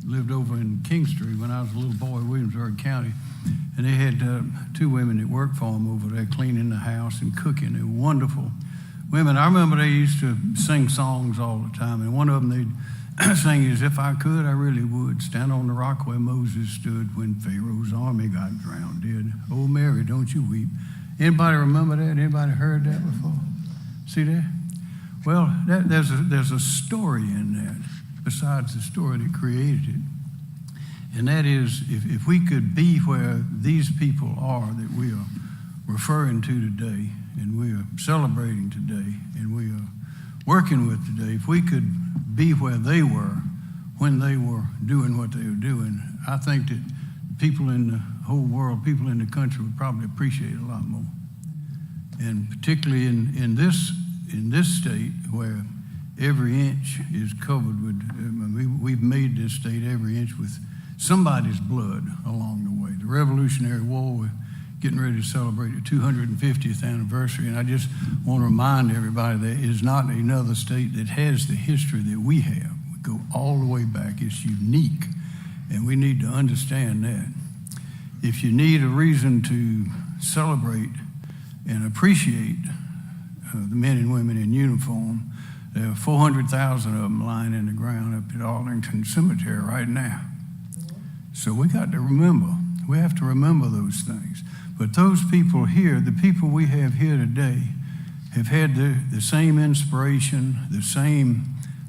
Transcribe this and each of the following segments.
lived over in Kingstree when I was a little boy, Williamsburg County, and they had two women that worked for them over there cleaning the house and cooking. They were wonderful women. I remember they used to sing songs all the time, and one of them they'd sing is, "If I could, I really would stand on the rock where Moses stood when Pharaoh's army got drowned. Oh, Mary, don't you weep." Anybody remember that? Anybody heard that before? See that? Well, there's a story in that besides the story that created it. And that is, if we could be where these people are that we are referring to today, and we are celebrating today, and we are working with today, if we could be where they were when they were doing what they were doing, I think that people in the whole world, people in the country would probably appreciate it a lot more. And particularly in this state where every inch is covered with, we've made this state every inch with somebody's blood along the way. The Revolutionary War, we're getting ready to celebrate the 250th anniversary, and I just want to remind everybody there is not another state that has the history that we have. We go all the way back. It's unique, and we need to understand that. If you need a reason to celebrate and appreciate the men and women in uniform, there are 400,000 of them lying in the ground up at Arlington Cemetery right now. So we got to remember, we have to remember those things. But those people here, the people we have here today, have had the same inspiration,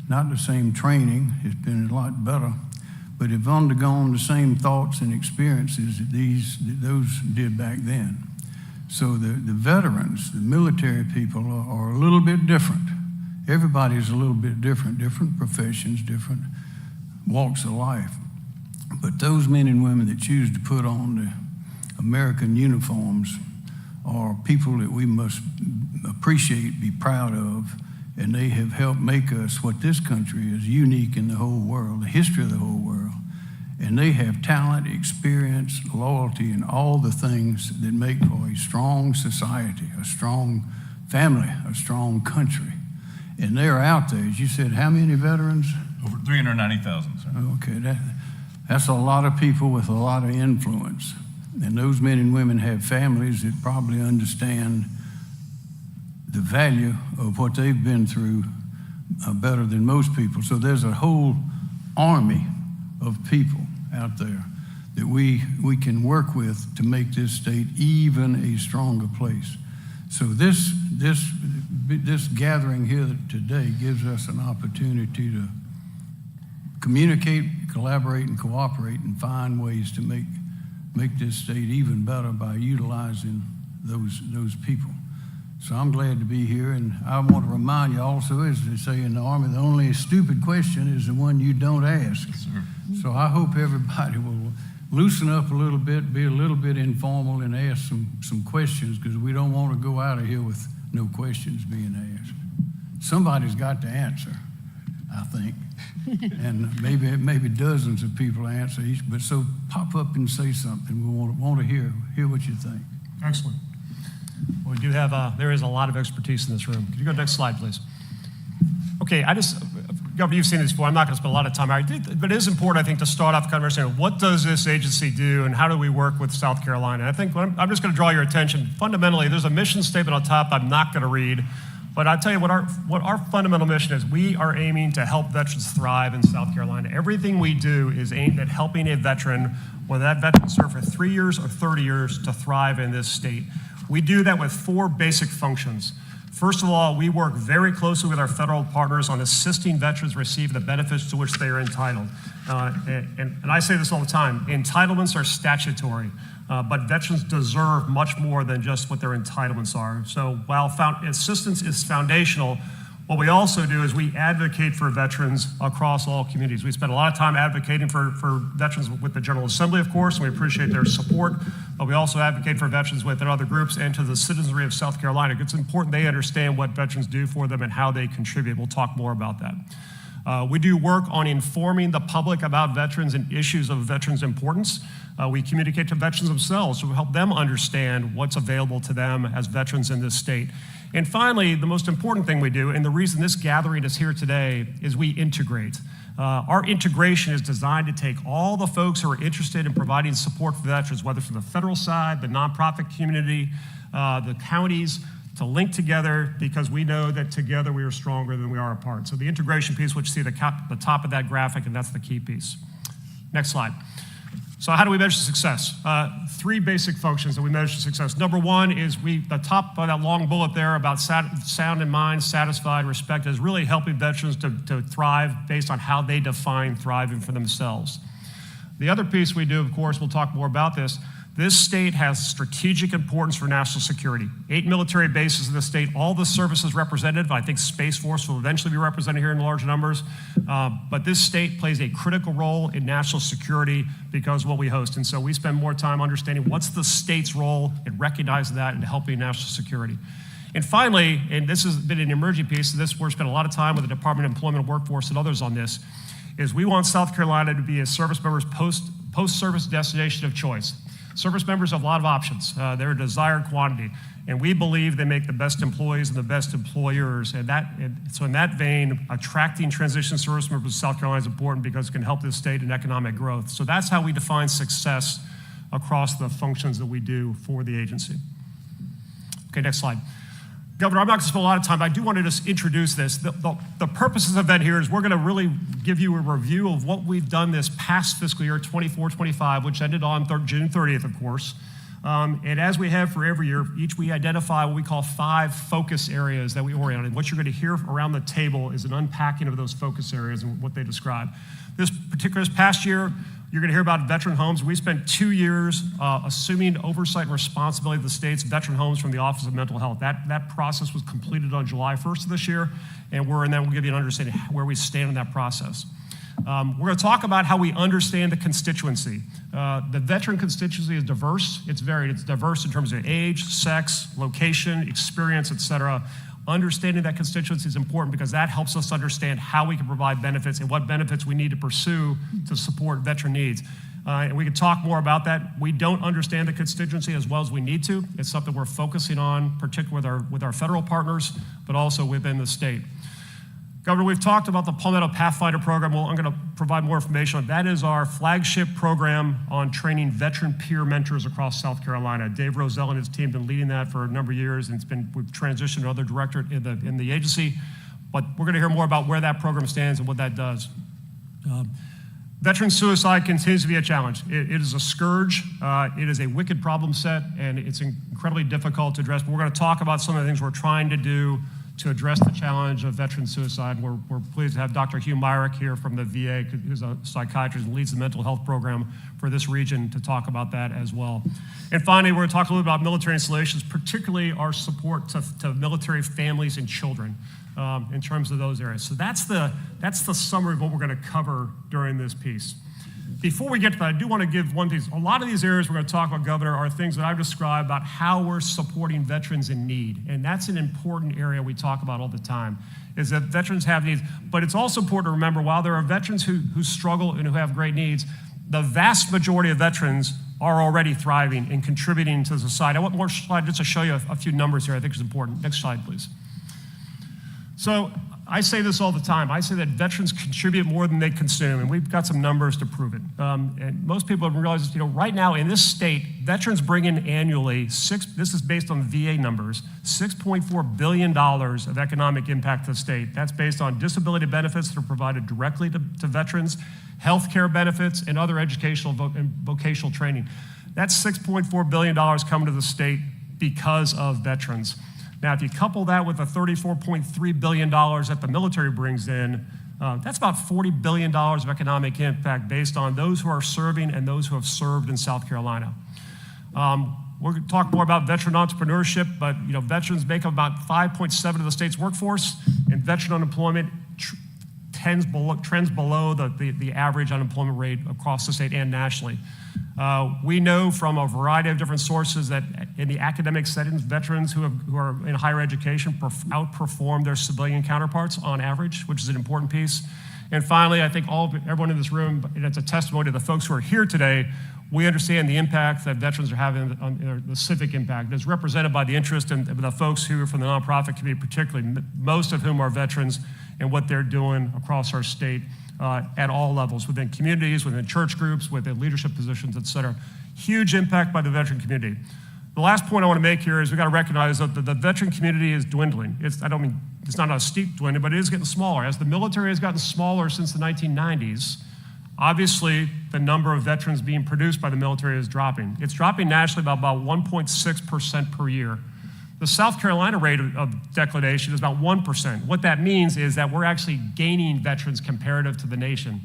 not the same training, it's been a lot better, but have undergone the same thoughts and experiences that those did back then. So the veterans, the military people are a little bit different. Everybody's a little bit different professions, different walks of life. But those men and women that choose to put on the American uniforms are people that we must appreciate, be proud of, and they have helped make us what this country is, unique in the whole world, the history of the whole world. And they have talent, experience, loyalty, and all the things that make for a strong society, a strong family, a strong country. And they're out there. As you said, how many veterans? Over 390,000, sir. Okay, that's a lot of people with a lot of influence. And those men and women have families that probably understand the value of what they've been through better than most people. So there's a whole army of people out there that we can work with to make this state even a stronger place. So this gathering here today gives us an opportunity to communicate, collaborate, and cooperate and find ways to make this state even better by utilizing those people. So I'm glad to be here, and I want to remind you also, as they say in the Army, the only stupid question is the one you don't ask. Yes, sir. So I hope everybody will loosen up a little bit, be a little bit informal, and ask some questions, because we don't want to go out of here with no questions being asked. Somebody's got to answer, I think. And maybe dozens of people answer each, but so pop up and say something. We want to hear what you think. Excellent. Well, we do have, there is a lot of expertise in this room. Could you go to the next slide, please? Okay, Governor, you've seen this before. I'm not going to spend a lot of time. But it is important, I think, to start off conversation. What does this agency do, and how do we work with South Carolina? And I think I'm just going to draw your attention. Fundamentally, there's a mission statement on top I'm not going to read. But I'll tell you what our fundamental mission is. We are aiming to help veterans thrive in South Carolina. Everything we do is aimed at helping a veteran, whether that veteran served for 3 years or 30 years, to thrive in this state. We do that with 4 basic functions. First of all, we work very closely with our federal partners on assisting veterans receive the benefits to which they are entitled. And I say this all the time, entitlements are statutory, but veterans deserve much more than just what their entitlements are. So while assistance is foundational, what we also do is we advocate for veterans across all communities. We spend a lot of time advocating for veterans with the General Assembly, of course, and we appreciate their support, but we also advocate for veterans within other groups and to the citizenry of South Carolina. It's important they understand what veterans do for them and how they contribute. We'll talk more about that. We do work on informing the public about veterans and issues of veterans' importance. We communicate to veterans themselves to help them understand what's available to them as veterans in this state. And finally, the most important thing we do, and the reason this gathering is here today, is we integrate. Our integration is designed to take all the folks who are interested in providing support for veterans, whether from the federal side, the nonprofit community, the counties, to link together, because we know that together we are stronger than we are apart. So the integration piece, which you see at the top of that graphic, and that's the key piece. Next slide. So how do we measure success? Three basic functions that we measure success. Number one is the top of that long bullet there about sound in mind, satisfied, respected, is really helping veterans to thrive based on how they define thriving for themselves. The other piece we do, of course, we'll talk more about this. This state has strategic importance for national security. 8 military bases in the state, all the services represented. I think Space Force will eventually be represented here in large numbers. But this state plays a critical role in national security because of what we host. And so we spend more time understanding what's the state's role and recognizing that and helping national security. And finally, and this has been an emerging piece, we're spending a lot of time with the Department of Employment and Workforce and others on this, is we want South Carolina to be a service members post-service destination of choice. Service members have a lot of options. They're a desired quantity, and we believe they make the best employees and the best employers. So in that vein, attracting transition service members to South Carolina is important because it can help this state in economic growth. So that's how we define success across the functions that we do for the agency. Okay, next slide. Governor, I'm not going to spend a lot of time, but I do want to just introduce this. The purpose of the event here is we're going to really give you a review of what we've done this past fiscal year, 24-25, which ended on June 30th, of course. And as we have for every year, we identify what we call 5 focus areas that we orient on. What you're going to hear around the table is an unpacking of those focus areas and what they describe. This past year, you're going to hear about veteran homes. We spent 2 years assuming oversight and responsibility of the state's veteran homes from the Office of Mental Health. That process was completed on July 1st of this year, and we'll give you an understanding where we stand in that process. We're going to talk about how we understand the constituency. The veteran constituency is diverse. It's varied. It's diverse in terms of age, sex, location, experience, et cetera. Understanding that constituency is important because that helps us understand how we can provide benefits and what benefits we need to pursue to support veteran needs. And we can talk more about that. We don't understand the constituency as well as we need to. It's something we're focusing on, particularly with our federal partners, but also within the state. Governor, we've talked about the Palmetto Pathfinder program. Well, I'm going to provide more information on that. That is our flagship program on training veteran peer mentors across South Carolina. Dave Rozelle and his team have been leading that for a number of years, and we've transitioned to another director in the agency. But we're going to hear more about where that program stands and what that does. Veteran suicide continues to be a challenge. It is a scourge. It is a wicked problem set, and it's incredibly difficult to address. But we're going to talk about some of the things we're trying to do to address the challenge of veteran suicide. We're pleased to have Dr. Hugh Myrick here from the VA, who's a psychiatrist and leads the mental health program for this region, to talk about that as well. And finally, we're going to talk a little bit about military installations, particularly our support to military families and children in terms of those areas. So that's the summary of what we're going to cover during this piece. Before we get to that, I do want to give one piece. A lot of these areas we're going to talk about, Governor, are things that I've described about how we're supporting veterans in need. And that's an important area we talk about all the time, is that veterans have needs. But it's also important to remember, while there are veterans who struggle and who have great needs, the vast majority of veterans are already thriving and contributing to society. I want more slides just to show you a few numbers here I think is important. Next slide, please. So I say this all the time. I say that veterans contribute more than they consume, and we've got some numbers to prove it. And most people don't realize this. Right now in this state, veterans bring in annually, this is based on VA numbers, $6.4 billion of economic impact to the state. That's based on disability benefits that are provided directly to veterans, health care benefits, and other educational and vocational training. That's $6.4 billion coming to the state because of veterans. Now, if you couple that with the $34.3 billion that the military brings in, that's about $40 billion of economic impact based on those who are serving and those who have served in South Carolina. We're going to talk more about veteran entrepreneurship, but veterans make up about 5.7% of the state's workforce, and veteran unemployment trends below the average unemployment rate across the state and nationally. We know from a variety of different sources that in the academic settings, veterans who are in higher education outperform their civilian counterparts on average, which is an important piece. And finally, I think everyone in this room, and it's a testimony to the folks who are here today, we understand the impact that veterans are having on the civic impact. It's represented by the interest in the folks who are from the nonprofit community, particularly, most of whom are veterans, and what they're doing across our state at all levels, within communities, within church groups, within leadership positions, et cetera. Huge impact by the veteran community. The last point I want to make here is we got to recognize that the veteran community is dwindling. It's not a steep dwindling, but it is getting smaller. As the military has gotten smaller since the 1990s, obviously the number of veterans being produced by the military is dropping. It's dropping nationally by about 1.6% per year. The South Carolina rate of declination is about 1%. What that means is that we're actually gaining veterans comparative to the nation.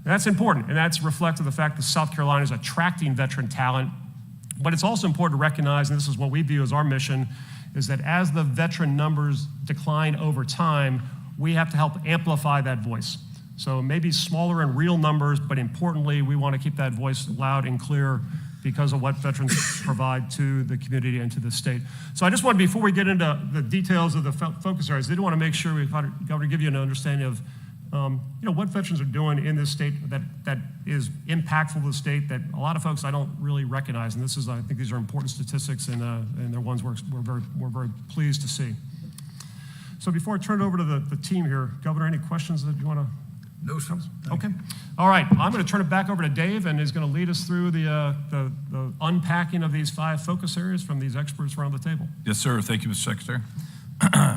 That's important, and that's reflective of the fact that South Carolina is attracting veteran talent. But it's also important to recognize, and this is what we view as our mission, is that as the veteran numbers decline over time, we have to help amplify that voice. So maybe smaller in real numbers, but importantly, we want to keep that voice loud and clear because of what veterans provide to the community and to the state. So I just want to, before we get into the details of the focus areas, I did want to make sure we've got to give you an understanding of what veterans are doing in this state that is impactful to the state that a lot of folks I don't really recognize. And I think these are important statistics and they're ones we're very pleased to see. So before I turn it over to the team here, Governor, any questions that you want to? No, sir. Okay. All right. I'm going to turn it back over to Dave, and he's going to lead us through the unpacking of these 5 focus areas from these experts around the table. Yes, sir. Thank you, Mr. Secretary.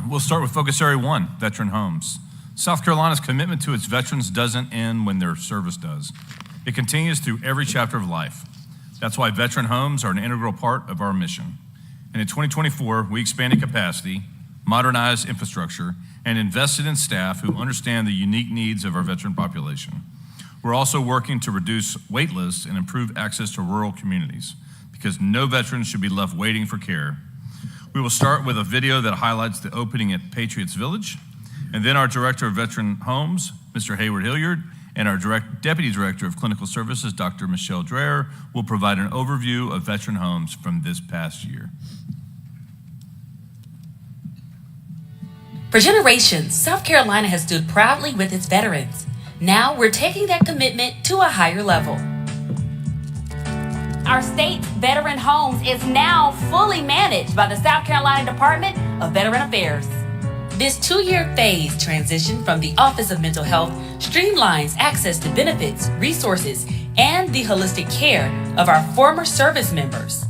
We'll start with Focus Area 1, Veteran Homes. South Carolina's commitment to its veterans doesn't end when their service does. It continues through every chapter of life. That's why veteran homes are an integral part of our mission. And in 2024, we expanded capacity, modernized infrastructure, and invested in staff who understand the unique needs of our veteran population. We're also working to reduce wait lists and improve access to rural communities because no veteran should be left waiting for care. We will start with a video that highlights the opening at Patriots Village, and then our Director of Veteran Homes, Mr. Hayward Hilliard, and our Deputy Director of Clinical Services, Dr. Michelle Dreher, will provide an overview of veteran homes from this past year. For generations, South Carolina has stood proudly with its veterans. Now we're taking that commitment to a higher level. Our state's veteran homes is now fully managed by the South Carolina Department of Veteran Affairs. This 2-year phase transition from the Office of Mental Health streamlines access to benefits, resources, and the holistic care of our former service members.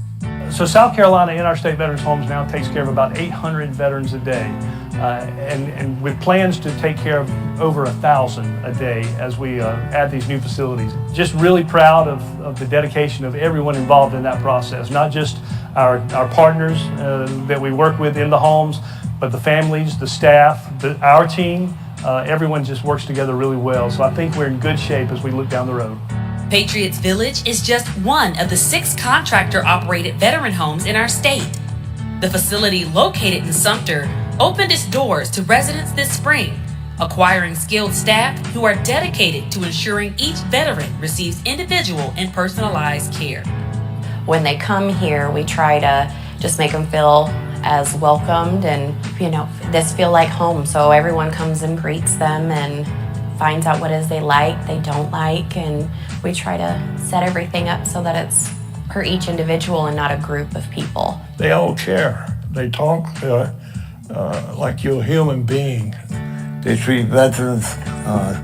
So South Carolina in our state veterans homes now takes care of about 800 veterans a day. And with plans to take care of over 1,000 a day as we add these new facilities. Just really proud of the dedication of everyone involved in that process, not just our partners that we work with in the homes, but the families, the staff, our team, everyone just works together really well. So I think we're in good shape as we look down the road. Patriots Village is just one of the 6 contractor-operated veteran homes in our state. The facility located in Sumter opened its doors to residents this spring, acquiring skilled staff who are dedicated to ensuring each veteran receives individual and personalized care. When they come here, we try to just make them feel as welcomed and, this feel like home. So everyone comes and greets them and finds out what it is they like, they don't like, and we try to set everything up so that it's per each individual and not a group of people. They all care. They talk like you're a human being. They treat veterans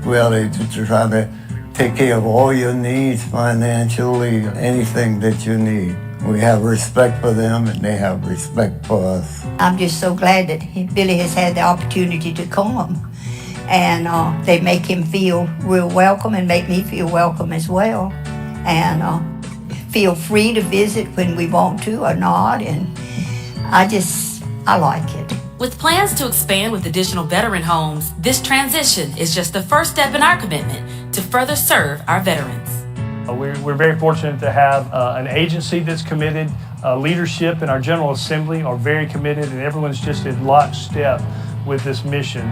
well. They try to take care of all your needs financially, anything that you need. We have respect for them and they have respect for us. I'm just so glad that Billy has had the opportunity to come. And they make him feel real welcome and make me feel welcome as well. And feel free to visit when we want to or not. And I like it. With plans to expand with additional veteran homes, this transition is just the first step in our commitment to further serve our veterans. We're very fortunate to have an agency that's committed. Leadership in our General Assembly are very committed, and everyone's just in lockstep with this mission.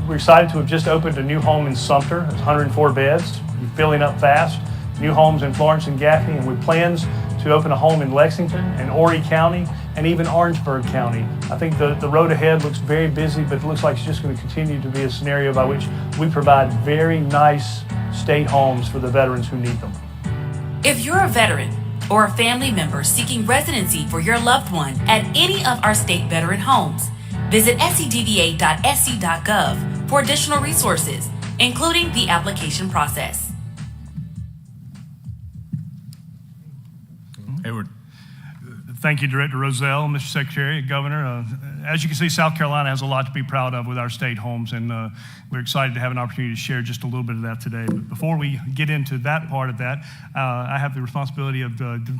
We're excited to have just opened a new home in Sumter. It's 104 beds, filling up fast. New homes in Florence and Gaffney, and with plans to open a home in Lexington and Horry County and even Orangeburg County. I think the road ahead looks very busy, but it looks like it's just going to continue to be a scenario by which we provide very nice state homes for the veterans who need them. If you're a veteran or a family member seeking residency for your loved one at any of our state veteran homes, visit scdva.sc.gov for additional resources including the application process. Hayward. Thank you, Director Rozelle, Mr. Secretary, Governor. As you can see, South Carolina has a lot to be proud of with our state homes, and we're excited to have an opportunity to share just a little bit of that today. But before we get into that part of that, I have the responsibility of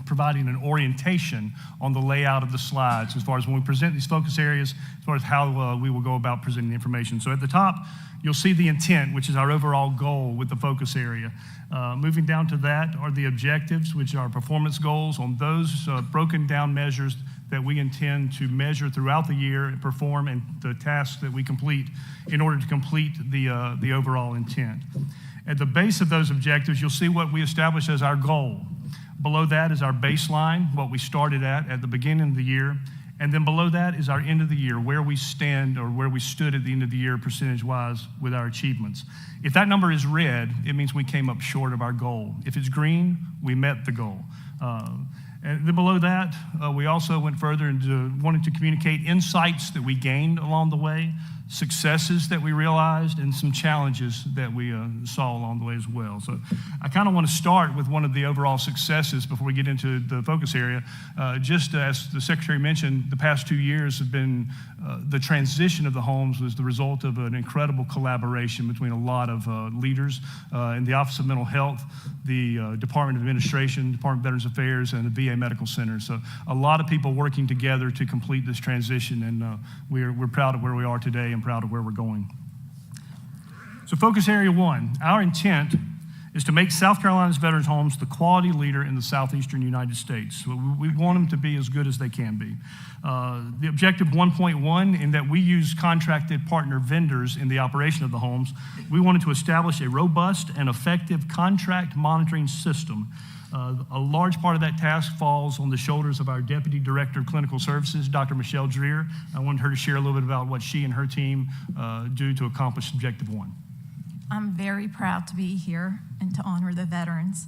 providing an orientation on the layout of the slides as far as when we present these focus areas, as far as how we will go about presenting the information. So at the top, you'll see the intent, which is our overall goal with the focus area. Moving down to that are the objectives, which are performance goals. On those broken down measures that we intend to measure throughout the year and perform, and the tasks that we complete in order to complete the overall intent. At the base of those objectives, you'll see what we established as our goal. Below that is our baseline, what we started at the beginning of the year. And then below that is our end of the year, where we stand or where we stood at the end of the year percentage-wise with our achievements. If that number is red, it means we came up short of our goal. If it's green, we met the goal. And then below that, we also went further into wanting to communicate insights that we gained along the way, successes that we realized, and some challenges that we saw along the way as well. So I kind of want to start with one of the overall successes before we get into the focus area. Just as the Secretary mentioned, the past 2 years have been, the transition of the homes was the result of an incredible collaboration between a lot of leaders in the Office of Mental Health, the Department of Administration, Department of Veterans Affairs, and the VA Medical Center. So a lot of people working together to complete this transition, and we're proud of where we are today and proud of where we're going. So focus area 1, our intent is to make South Carolina's veterans homes the quality leader in the southeastern United States. So we want them to be as good as they can be. The objective 1.1, in that we use contracted partner vendors in the operation of the homes, we wanted to establish a robust and effective contract monitoring system. A large part of that task falls on the shoulders of our Deputy Director of Clinical Services, Dr. Michelle Dreer. I wanted her to share a little bit about what she and her team do to accomplish Objective 1. I'm very proud to be here and to honor the veterans.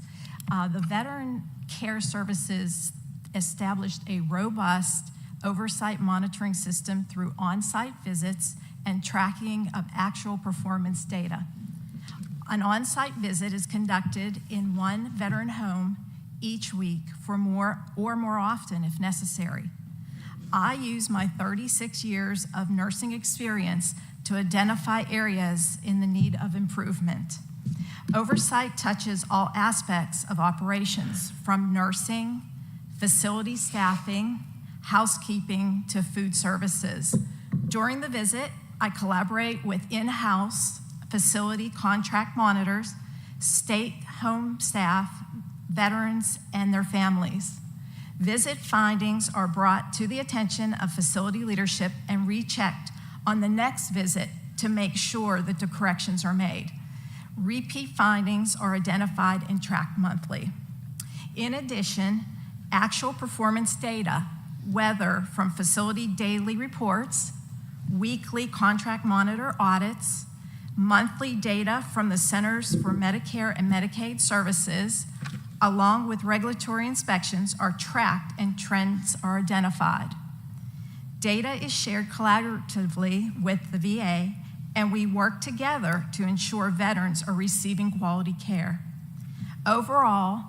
The Veteran Care Services established a robust oversight monitoring system through on-site visits and tracking of actual performance data. An on-site visit is conducted in one veteran home each week for more often if necessary. I use my 36 years of nursing experience to identify areas in the need of improvement. Oversight touches all aspects of operations, from nursing, facility staffing, housekeeping, to food services. During the visit, I collaborate with in-house facility contract monitors, state home staff, veterans, and their families. Visit findings are brought to the attention of facility leadership and rechecked on the next visit to make sure that the corrections are made. Repeat findings are identified and tracked monthly. In addition, actual performance data, whether from facility daily reports, weekly contract monitor audits, monthly data from the Centers for Medicare and Medicaid Services, along with regulatory inspections, are tracked and trends are identified. Data is shared collaboratively with the VA, and we work together to ensure veterans are receiving quality care. Overall,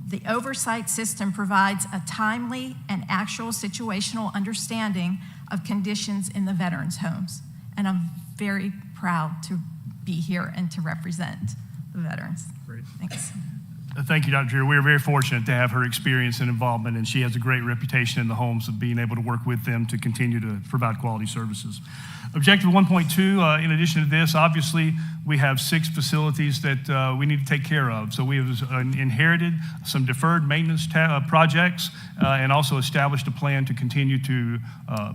the oversight system provides a timely and actual situational understanding of conditions in the veterans' homes, and I'm very proud to be here and to represent the veterans. Great. Thanks. Thank you, Dr. Dreer. We are very fortunate to have her experience and involvement, and she has a great reputation in the homes of being able to work with them to continue to provide quality services. Objective 1.2, in addition to this, obviously, we have 6 facilities that we need to take care of. So we have inherited some deferred maintenance projects and also established a plan to continue to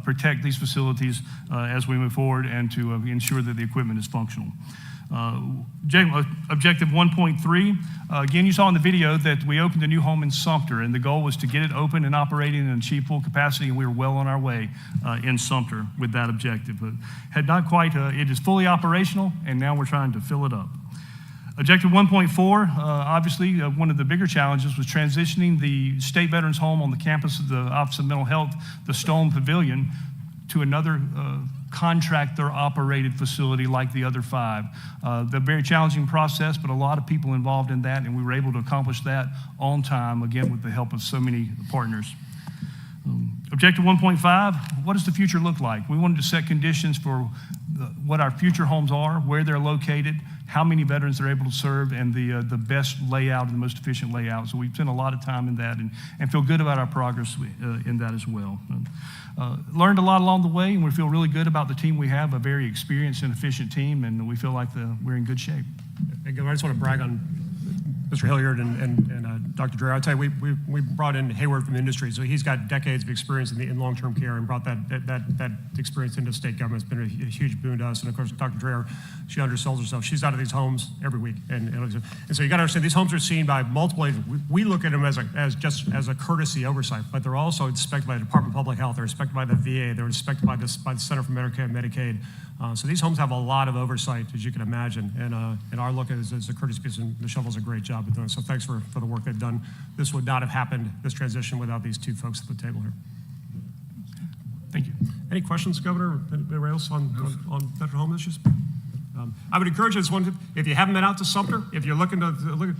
protect these facilities as we move forward and to ensure that the equipment is functional. Objective 1.3, again, you saw in the video that we opened a new home in Sumter, and the goal was to get it open and operating and achieve full capacity, and we were well on our way in Sumter with that objective. But had not quite, it is fully operational, and now we're trying to fill it up. Objective 1.4, obviously, one of the bigger challenges was transitioning the State Veterans Home on the campus of the Office of Mental Health, the Stone Pavilion, to another contractor-operated facility like the other 5. The very challenging process, but a lot of people involved in that, and we were able to accomplish that on time, again, with the help of so many partners. Objective 1.5, what does the future look like? We wanted to set conditions for what our future homes are, where they're located, how many veterans they're able to serve, and the best layout and the most efficient layout. So we've spent a lot of time in that and feel good about our progress in that as well. Learned a lot along the way, and we feel really good about the team we have, a very experienced and efficient team, and we feel like we're in good shape. I just want to brag on Mr. Hilliard and Dr. Dreher. I'll tell you, we brought in Hayward from the industry, so he's got decades of experience in long-term care and brought that experience into state government. It's been a huge boon to us. And of course, Dr. Dreher, she undersells herself. She's out of these homes every week, and so you got to understand these homes are seen by multiple agents. We look at them as a courtesy oversight, but they're also inspected by the Department of Public Health. They're inspected by the VA. They're inspected by the Center for Medicare and Medicaid. So these homes have a lot of oversight, as you can imagine, and our look is a courtesy piece, and Michelle does a great job of doing it. So thanks for the work they've done. This would not have happened, this transition, without these 2 folks at the table here. Thank you. Any questions, Governor, or anybody else on veteran home issues? I would encourage this one, if you haven't been out to Sumter, if you're looking to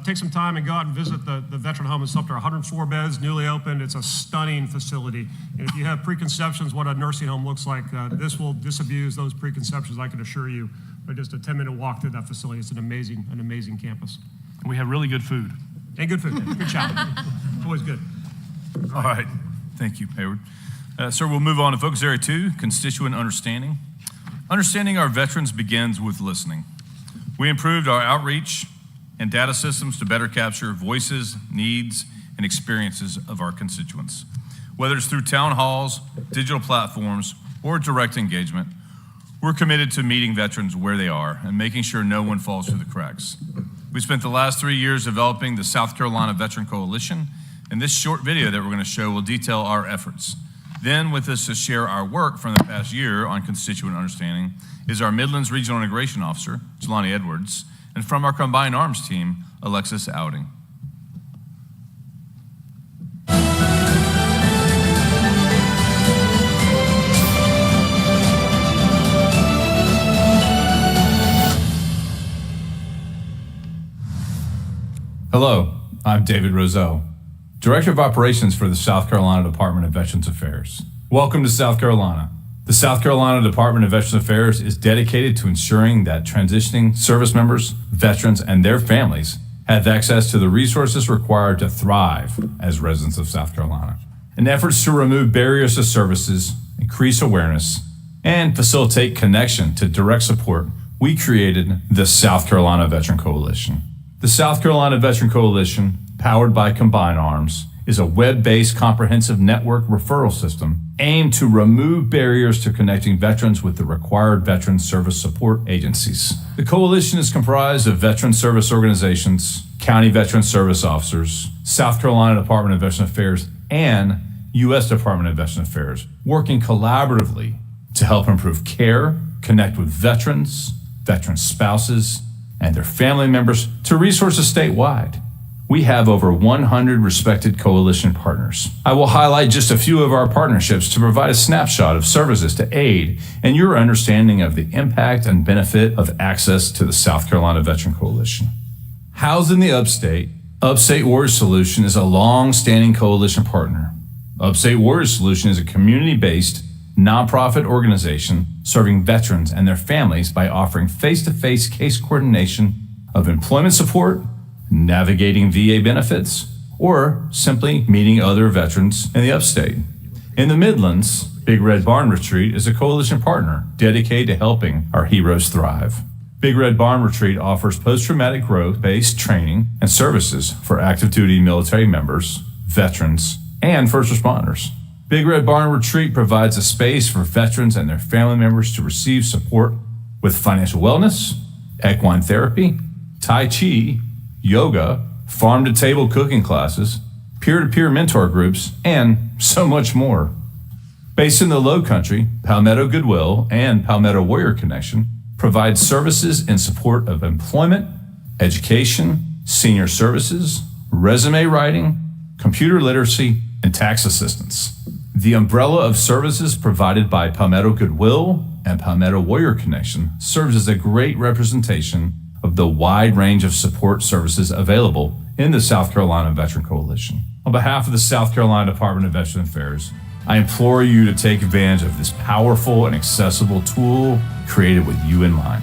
take some time and go out and visit the veteran home in Sumter, 104 beds, newly opened. It's a stunning facility. And if you have preconceptions what a nursing home looks like, this will disabuse those preconceptions, I can assure you. But just a 10-minute walk through that facility, it's an amazing campus. And we have really good food. And good food. Good job. Always good. All right. Thank you, Hayward. Sir, we'll move on to focus area 2, constituent understanding. Understanding our veterans begins with listening. We improved our outreach and data systems to better capture voices, needs, and experiences of our constituents. Whether it's through town halls, digital platforms, or direct engagement, we're committed to meeting veterans where they are and making sure no one falls through the cracks. We spent the last 3 years developing the South Carolina Veteran Coalition, and this short video that we're going to show will detail our efforts. Then, with us to share our work from the past year on constituent understanding is our Midlands Regional Integration Officer, Jelani Edwards, and from our Combined Arms team, Alexis Outing. Hello, I'm David Roselle, Director of Operations for the South Carolina Department of Veterans Affairs. Welcome to South Carolina. The South Carolina Department of Veterans Affairs is dedicated to ensuring that transitioning service members, veterans, and their families have access to the resources required to thrive as residents of South Carolina. In efforts to remove barriers to services, increase awareness, and facilitate connection to direct support, we created the South Carolina Veteran Coalition. The South Carolina Veteran Coalition, powered by Combined Arms, is a web-based comprehensive network referral system aimed to remove barriers to connecting veterans with the required veteran service support agencies. The coalition is comprised of veteran service organizations, county veteran service officers, South Carolina Department of Veterans Affairs, and U.S. Department of Veterans Affairs, working collaboratively to help improve care, connect with veterans, veteran spouses, and their family members to resources statewide. We have over 100 respected coalition partners. I will highlight just a few of our partnerships to provide a snapshot of services to aid in your understanding of the impact and benefit of access to the South Carolina Veteran Coalition. Housed in the Upstate, Upstate Warrior Solution is a long-standing coalition partner. Upstate Warrior Solution is a community-based, nonprofit organization serving veterans and their families by offering face-to-face case coordination of employment support, navigating VA benefits, or simply meeting other veterans in the Upstate. In the Midlands, Big Red Barn Retreat is a coalition partner dedicated to helping our heroes thrive. Big Red Barn Retreat offers post-traumatic growth-based training and services for active duty military members, veterans, and first responders. Big Red Barn Retreat provides a space for veterans and their family members to receive support with financial wellness, equine therapy, Tai Chi, yoga, farm-to-table cooking classes, peer-to-peer mentor groups, and so much more. Based in the Low Country, Palmetto Goodwill and Palmetto Warrior Connection provide services in support of employment, education, senior services, resume writing, computer literacy, and tax assistance. The umbrella of services provided by Palmetto Goodwill and Palmetto Warrior Connection serves as a great representation of the wide range of support services available in the South Carolina Veteran Coalition. On behalf of the South Carolina Department of Veteran Affairs, I implore you to take advantage of this powerful and accessible tool created with you in mind.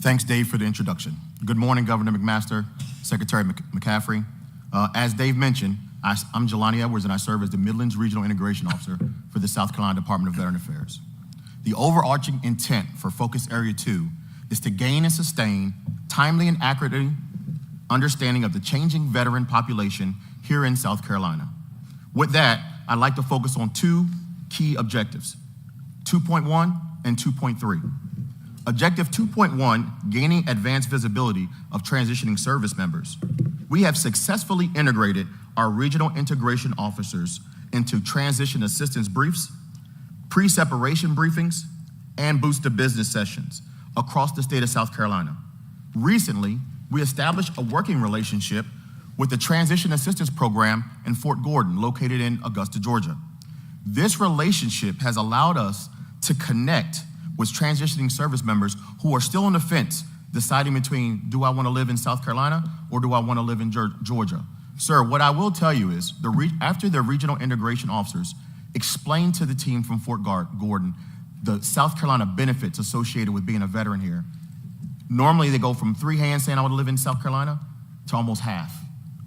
Thanks, Dave, for the introduction. Good morning, Governor McMaster, Secretary McCaffrey. As Dave mentioned, I'm Jelani Edwards, and I serve as the Midlands Regional Integration Officer for the South Carolina Department of Veteran Affairs. The overarching intent for Focus Area 2 is to gain and sustain timely and accurate understanding of the changing veteran population here in South Carolina. With that, I'd like to focus on two key objectives, 2.1 and 2.3. Objective 2.1, gaining advanced visibility of transitioning service members. We have successfully integrated our regional integration officers into transition assistance briefs, pre-separation briefings, and boost to business sessions across the state of South Carolina. Recently, we established a working relationship with the Transition Assistance Program in Fort Gordon, located in Augusta, Georgia. This relationship has allowed us to connect with transitioning service members who are still on the fence, deciding between, do I want to live in South Carolina or do I want to live in Georgia? Sir, what I will tell you is, after the regional integration officers explained to the team from Fort Gordon the South Carolina benefits associated with being a veteran here, normally they go from 3 hands saying I want to live in South Carolina to almost half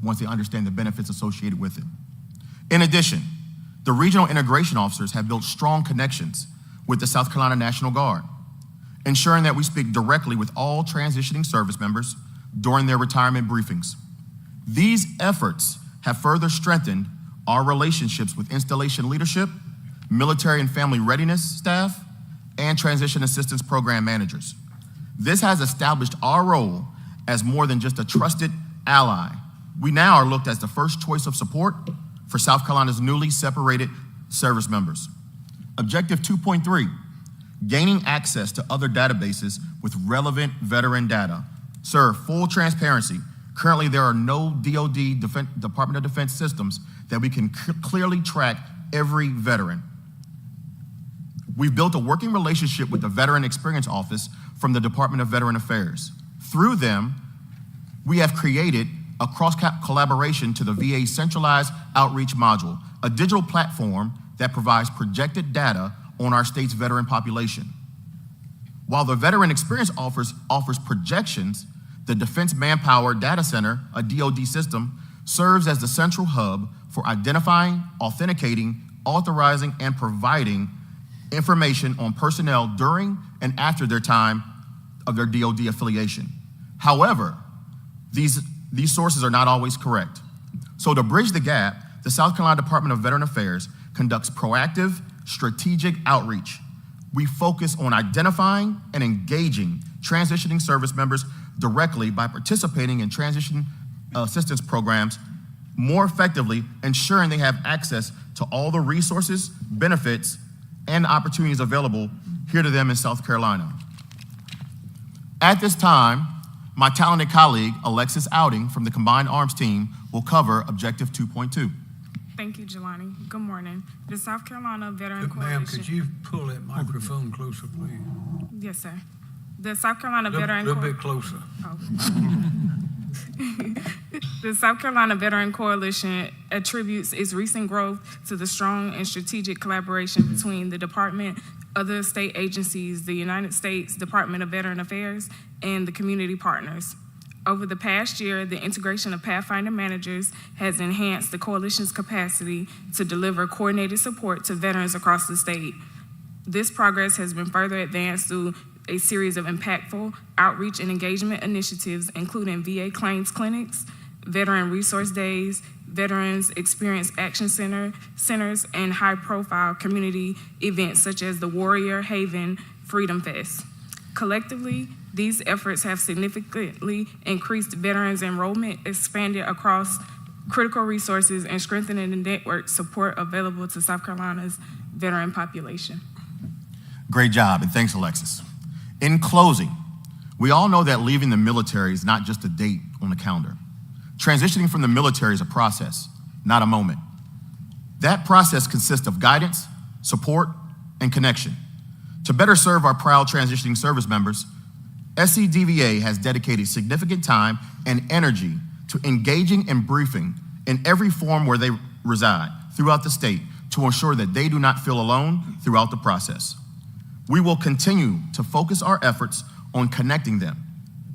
once they understand the benefits associated with it. In addition, the regional integration officers have built strong connections with the South Carolina National Guard, ensuring that we speak directly with all transitioning service members during their retirement briefings. These efforts have further strengthened our relationships with installation leadership, military and family readiness staff, and transition assistance program managers. This has established our role as more than just a trusted ally. We now are looked as the first choice of support for South Carolina's newly separated service members. Objective 2.3, gaining access to other databases with relevant veteran data. Sir, full transparency. Currently, there are no DoD, Department of Defense systems that we can clearly track every veteran. We've built a working relationship with the Veteran Experience Office from the Department of Veteran Affairs. Through them, we have created a cross-collaboration to the VA Centralized Outreach Module, a digital platform that provides projected data on our state's veteran population. While the Veteran Experience offers projections, the Defense Manpower Data Center, a DoD system, serves as the central hub for identifying, authenticating, authorizing, and providing information on personnel during and after their time of their DoD affiliation. However, these sources are not always correct. So to bridge the gap, the South Carolina Department of Veteran Affairs conducts proactive, strategic outreach. We focus on identifying and engaging transitioning service members directly by participating in transition assistance programs more effectively, ensuring they have access to all the resources, benefits, and opportunities available here to them in South Carolina. At this time, my talented colleague, Alexis Outing from the Combined Arms team, will cover Objective 2.2. Thank you, Jelani. Good morning. The South Carolina Veteran Coalition. Ma'am, could you pull that microphone closer, please? Yes, sir. The South Carolina Veteran A little bit closer. Oh. The South Carolina Veteran Coalition attributes its recent growth to the strong and strategic collaboration between the department, other state agencies, the United States Department of Veteran Affairs, and the community partners. Over the past year, the integration of Pathfinder managers has enhanced the coalition's capacity to deliver coordinated support to veterans across the state. This progress has been further advanced through a series of impactful outreach and engagement initiatives, including VA claims clinics, veteran resource days, Veterans Experience Action Centers, and high-profile community events such as the Warrior Haven Freedom Fest. Collectively, these efforts have significantly increased veterans enrollment, expanded across critical resources, and strengthened the network support available to South Carolina's veteran population. Great job, and thanks, Alexis. In closing, we all know that leaving the military is not just a date on the calendar. Transitioning from the military is a process, not a moment. That process consists of guidance, support, and connection. To better serve our proud transitioning service members, SCDVA has dedicated significant time and energy to engaging and briefing in every form where they reside throughout the state to ensure that they do not feel alone throughout the process. We will continue to focus our efforts on connecting them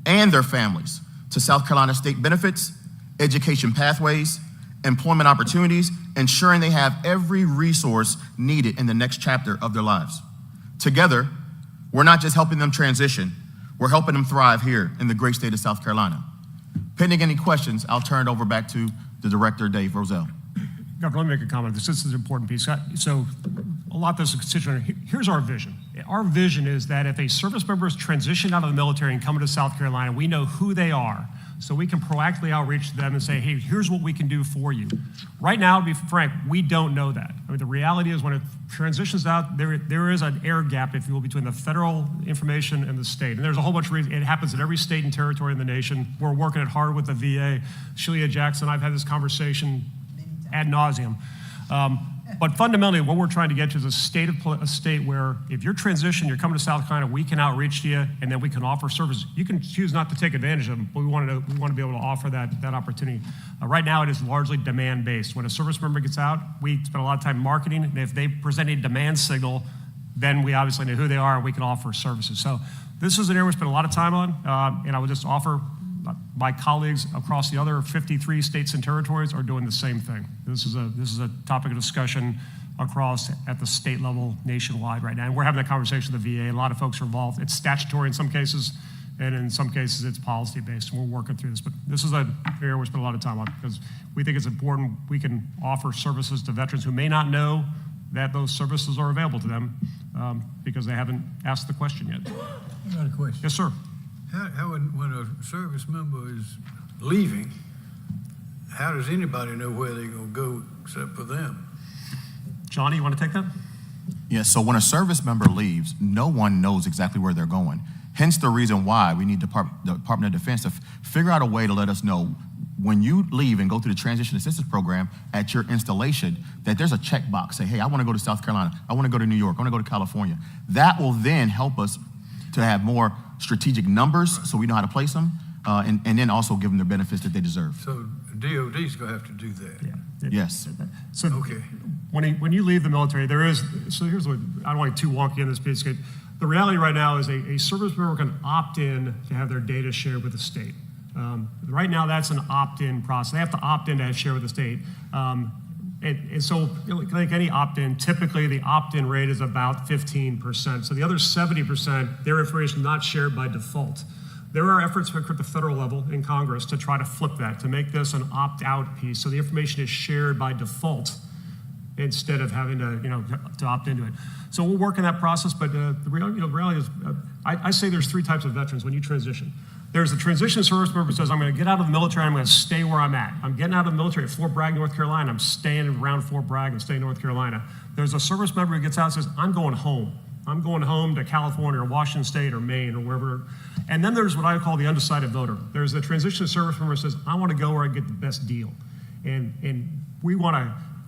and their families to South Carolina state benefits, education pathways, employment opportunities, ensuring they have every resource needed in the next chapter of their lives. Together, we're not just helping them transition, we're helping them thrive here in the great state of South Carolina. Pending any questions, I'll turn it over back to the director, Dave Rozelle. Governor, let me make a comment. This is an important piece. So a lot of this is constituent. Here's our vision. Our vision is that if a service member is transitioned out of the military and coming to South Carolina, we know who they are, so we can proactively outreach to them and say, hey, here's what we can do for you. Right now, to be frank, we don't know that. I mean, the reality is when it transitions out, there is an air gap, if you will, between the federal information and the state. And there's a whole bunch of reasons. It happens in every state and territory in the nation. We're working it hard with the VA. Shelia Jackson, I've had this conversation ad nauseum. But fundamentally, what we're trying to get to is a state where if you're transitioned, you're coming to South Carolina, we can outreach to you, and then we can offer services. You can choose not to take advantage of them, but we want to be able to offer that opportunity. Right now, it is largely demand-based. When a service member gets out, we spend a lot of time marketing, and if they present a demand signal, then we obviously know who they are, and we can offer services. So this is an area we spend a lot of time on, and I would just offer my colleagues across the other 53 states and territories are doing the same thing. This is a topic of discussion across at the state level nationwide right now. And we're having that conversation with the VA. A lot of folks are involved. It's statutory in some cases, and in some cases it's policy based. And we're working through this. But this is an area we spend a lot of time on because we think it's important we can offer services to veterans who may not know that those services are available to them because they haven't asked the question yet. I got a question. Yes, sir. How when a service member is leaving, how does anybody know where they're going to go except for them? Johnny, you want to take that? Yes, so when a service member leaves, no one knows exactly where they're going. Hence the reason why we need the Department of Defense to figure out a way to let us know when you leave and go through the Transition Assistance Program at your installation, that there's a checkbox. Say, hey, I want to go to South Carolina. I want to go to New York. I want to go to California. That will then help us to have more strategic numbers so we know how to place them, and then also give them the benefits that they deserve. So DOD's going to have to do that. Yeah. Yes. So Okay. when you leave the military, so here's what, I don't want to get too wonky in this piece. The reality right now is a service member can opt in to have their data shared with the state. Right now, that's an opt-in process. They have to opt in to have share with the state. And so, like any opt-in, typically the opt-in rate is about 15%. So the other 70%, their information is not shared by default. There are efforts at the federal level in Congress to try to flip that, to make this an opt-out piece. So the information is shared by default instead of having to opt into it. So we'll work in that process, but the reality is, I say there's three types of veterans when you transition. There's the transition service member who says, I'm going to get out of the military, I'm going to stay where I'm at. I'm getting out of the military at Fort Bragg, North Carolina, I'm staying around Fort Bragg and staying in North Carolina. There's a service member who gets out and says, I'm going home. I'm going home to California or Washington State or Maine or wherever. And then there's what I call the undecided voter. There's the transition service member who says, I want to go where I get the best deal. And we want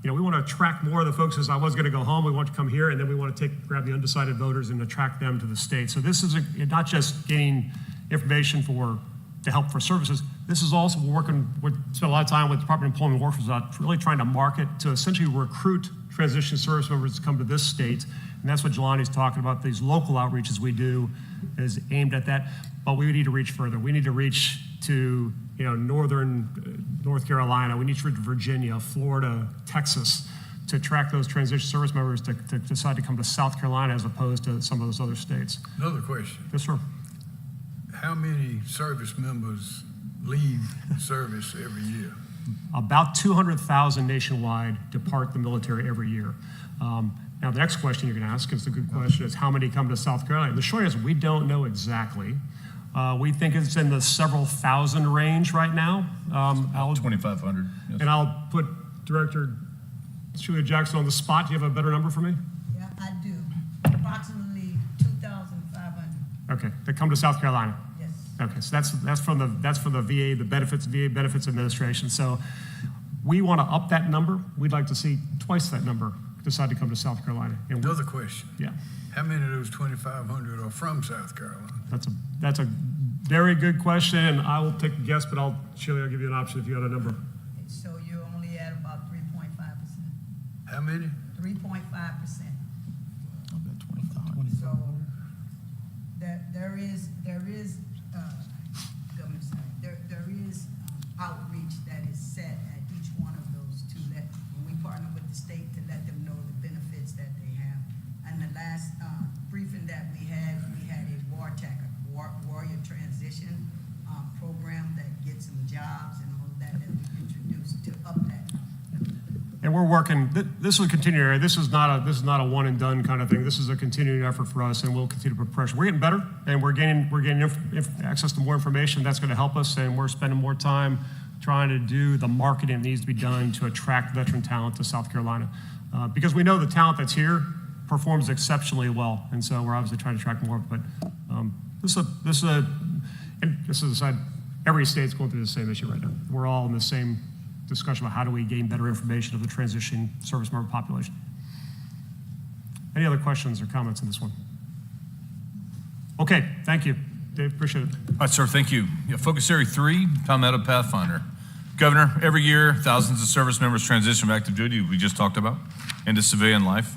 to attract more of the folks who say, I was going to go home, we want to come here, and then we want to grab the undecided voters and attract them to the state. So this is not just getting information to help for services. This is also spend a lot of time with the Department of Employment and Workforce about really trying to market to essentially recruit transition service members to come to this state. And that's what Jelani's talking about. These local outreaches we do is aimed at that. But we need to reach further. We need to reach to northern North Carolina. We need to reach Virginia, Florida, Texas to attract those transition service members to decide to come to South Carolina as opposed to some of those other states. Another question. Yes, sir. How many service members leave service every year? About 200,000 nationwide depart the military every year. Now, the next question you're going to ask is a good question, is how many come to South Carolina? The short answer is we don't know exactly. We think it's in the several thousand range right now. 2,500. Yes. And I'll put Director Shelia Jackson on the spot. Do you have a better number for me? Yeah, I do. Approximately Okay, that come to South Carolina? Yes. Okay, so that's from the VA, VA Benefits Administration. So we want to up that number. We'd like to see twice that number decide to come to South Carolina. And Another question. yeah, How many of those 2,500 are from South Carolina? that's a very good question, and I will take a guess, but Shirley, I'll give you an option if you got a number. So you're only at about 3.5%. How many? 3.5%. I'll bet 25. So there is government side, there is outreach that is set at each one of those to let, when we partner with the state to let them know the benefits that they have. And the last briefing that we had a warrior transition program that gets some jobs and all of that we introduced to up that. And we're working, this will continue. This is not a one and done kind of thing. This is a continuing effort for us, and we'll continue to put pressure. We're getting better, and we're gaining access to more information. That's going to help us, and we're spending more time trying to do the marketing that needs to be done to attract veteran talent to South Carolina. Because we know the talent that's here performs exceptionally well, and so we're obviously trying to attract more. But this is a side, every state's going through the same issue right now. We're all in the same discussion about how do we gain better information of the transition service member population. Any other questions or comments on this one? Okay, thank you. Dave, appreciate it. All right, sir, thank you. Yeah, Focus Area 3, Palmetto Pathfinder. Governor, every year, thousands of service members transition from active duty, we just talked about, into civilian life.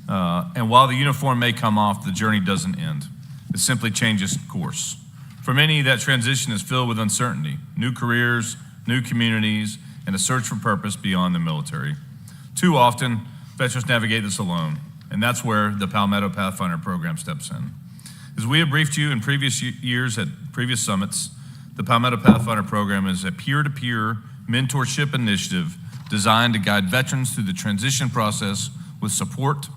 And while the uniform may come off, the journey doesn't end. It simply changes course. For many, that transition is filled with uncertainty, new careers, new communities, and a search for purpose beyond the military. Too often, veterans navigate this alone, and that's where the Palmetto Pathfinder program steps in. As we have briefed you in previous years at previous summits, the Palmetto Pathfinder program is a peer-to-peer mentorship initiative designed to guide veterans through the transition process with support,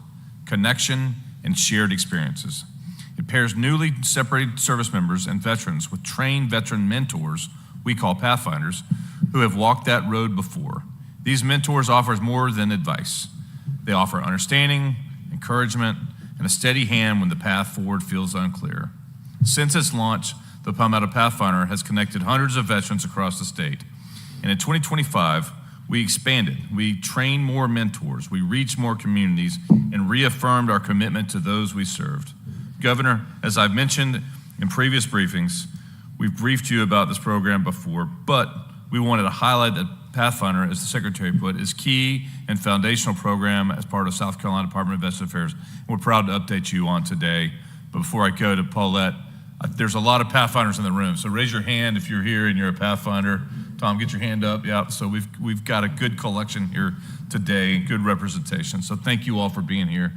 connection, and shared experiences. It pairs newly separated service members and veterans with trained veteran mentors, we call Pathfinders, who have walked that road before. These mentors offer more than advice. They offer understanding, encouragement, and a steady hand when the path forward feels unclear. Since its launch, the Palmetto Pathfinder has connected hundreds of veterans across the state. And in 2025, we expanded. We trained more mentors. We reached more communities and reaffirmed our commitment to those we served. Governor, as I've mentioned in previous briefings, we've briefed you about this program before, but we wanted to highlight that Pathfinder, as the Secretary put, is key and foundational program as part of South Carolina Department of Veterans Affairs. And we're proud to update you on today. But before I go to Paulette, there's a lot of Pathfinders in the room, so raise your hand if you're here and you're a Pathfinder. Tom, get your hand up. Yeah, so we've got a good collection here today, good representation. So thank you all for being here.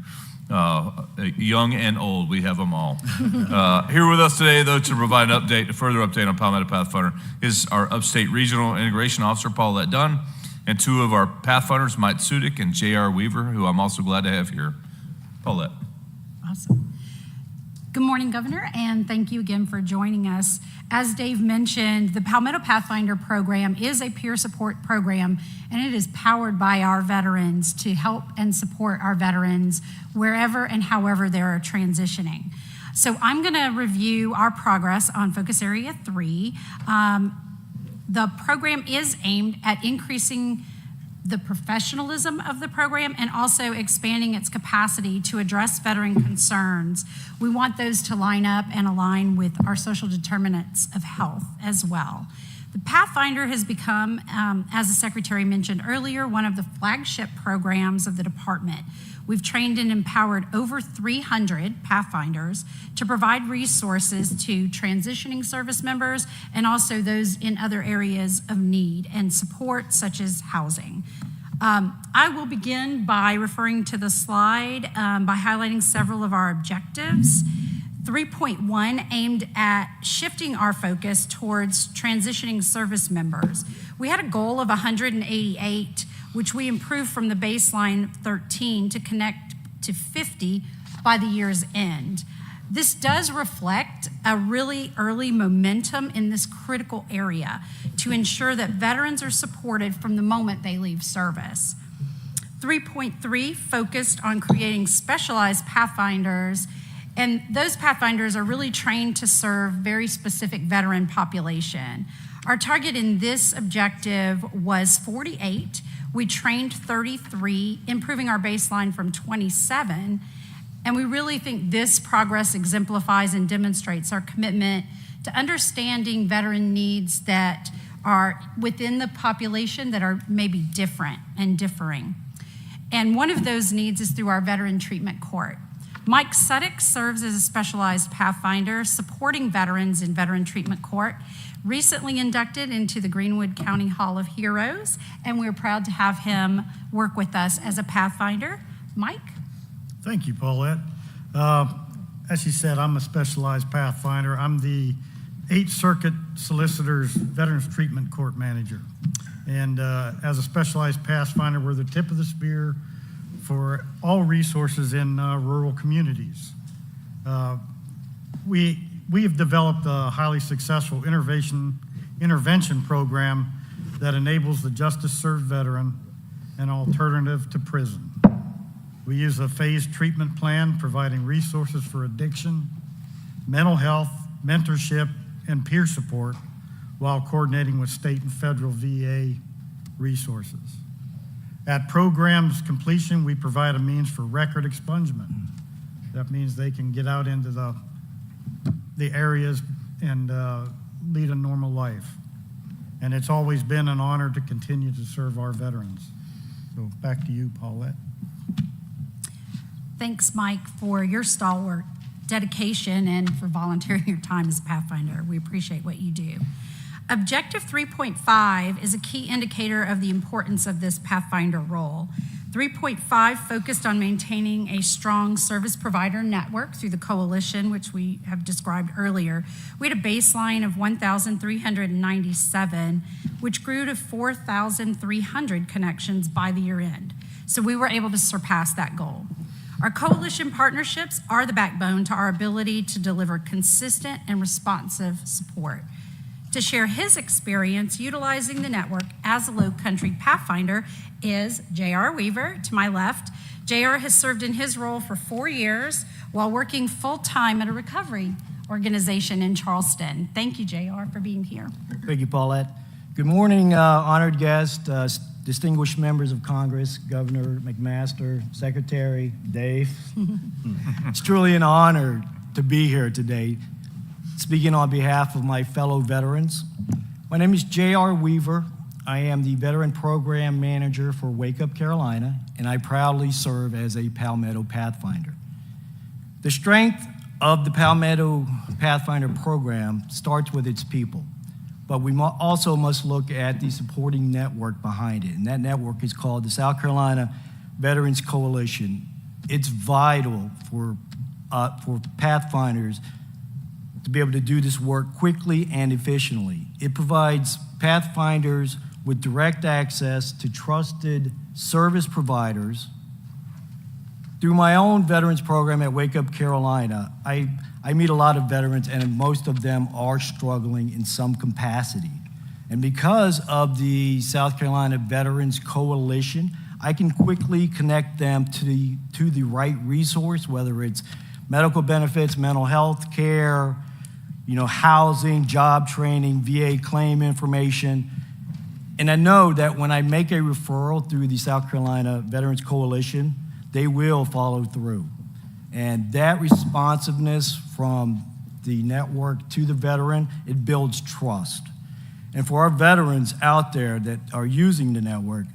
Young and old, we have them all. Here with us today, though, to provide an update, a further update on Palmetto Pathfinder is our Upstate Regional Integration Officer, Paulette Dunn, and two of our Pathfinders, Mike Sudik and J.R. Weaver, who I'm also glad to have here. Paulette. Awesome. Good morning, Governor, and thank you again for joining us. As Dave mentioned, the Palmetto Pathfinder program is a peer support program, and it is powered by our veterans to help and support our veterans wherever and however they're transitioning. So I'm going to review our progress on Focus Area 3. The program is aimed at increasing the professionalism of the program and also expanding its capacity to address veteran concerns. We want those to line up and align with our social determinants of health as well. The Pathfinder has become, as the Secretary mentioned earlier, one of the flagship programs of the department. We've trained and empowered over 300 Pathfinders to provide resources to transitioning service members and also those in other areas of need and support, such as housing. I will begin by referring to the slide by highlighting several of our objectives. 3.1 aimed at shifting our focus towards transitioning service members. We had a goal of 188, which we improved from the baseline of 13 to connect to 50 by the year's end. This does reflect a really early momentum in this critical area to ensure that veterans are supported from the moment they leave service. 3.3 focused on creating specialized Pathfinders And those Pathfinders are really trained to serve very specific veteran population. Our target in this objective was 48. We trained 33, improving our baseline from 27. And we really think this progress exemplifies and demonstrates our commitment to understanding veteran needs that are within the population that are maybe different and differing. And one of those needs is through our Veteran Treatment Court. Mike Suddick serves as a specialized Pathfinder supporting veterans in Veteran Treatment Court, recently inducted into the Greenwood County Hall of Heroes, and we're proud to have him work with us as a Pathfinder. Mike? Thank you, Paulette. As she said, I'm a specialized Pathfinder. I'm the 8th Circuit Solicitor's Veterans Treatment Court Manager. And as a specialized Pathfinder, we're the tip of the spear for all resources in rural communities. We have developed a highly successful intervention program that enables the justice-served veteran an alternative to prison. We use a phased treatment plan providing resources for addiction, mental health, mentorship, and peer support while coordinating with state and federal VA resources. At program's completion, we provide a means for record expungement. That means they can get out into the areas and lead a normal life. And it's always been an honor to continue to serve our veterans. So back to you, Paulette. Thanks, Mike, for your stalwart dedication and for volunteering your time as a Pathfinder. We appreciate what you do. Objective 3.5 is a key indicator of the importance of this Pathfinder role. 3.5 focused on maintaining a strong service provider network through the coalition, which we have described earlier. We had a baseline of 1,397, which grew to 4,300 connections by the year end. So we were able to surpass that goal. Our coalition partnerships are the backbone to our ability to deliver consistent and responsive support. To share his experience utilizing the network as a Low Country Pathfinder is J.R. Weaver, to my left. J.R. has served in his role for 4 years while working full-time at a recovery organization in Charleston. Thank you, J.R., for being here. Thank you, Paulette. Good morning, honored guests, distinguished members of Congress, Governor McMaster, Secretary Dave. It's truly an honor to be here today, speaking on behalf of my fellow veterans. My name is J.R. Weaver. I am the Veteran Program Manager for Wake Up Carolina, and I proudly serve as a Palmetto Pathfinder. The strength of the Palmetto Pathfinder program starts with its people, but we also must look at the supporting network behind it, and that network is called the South Carolina Veterans Coalition. It's vital for Pathfinders to be able to do this work quickly and efficiently. It provides Pathfinders with direct access to trusted service providers. Through my own veterans program at Wake Up Carolina, I meet a lot of veterans, and most of them are struggling in some capacity. And because of the South Carolina Veterans Coalition, I can quickly connect them to the right resource, whether it's medical benefits, mental health care, housing, job training, VA claim information. And I know that when I make a referral through the South Carolina Veterans Coalition, they will follow through. And that responsiveness from the network to the veteran, it builds trust. And for our veterans out there that are using the network,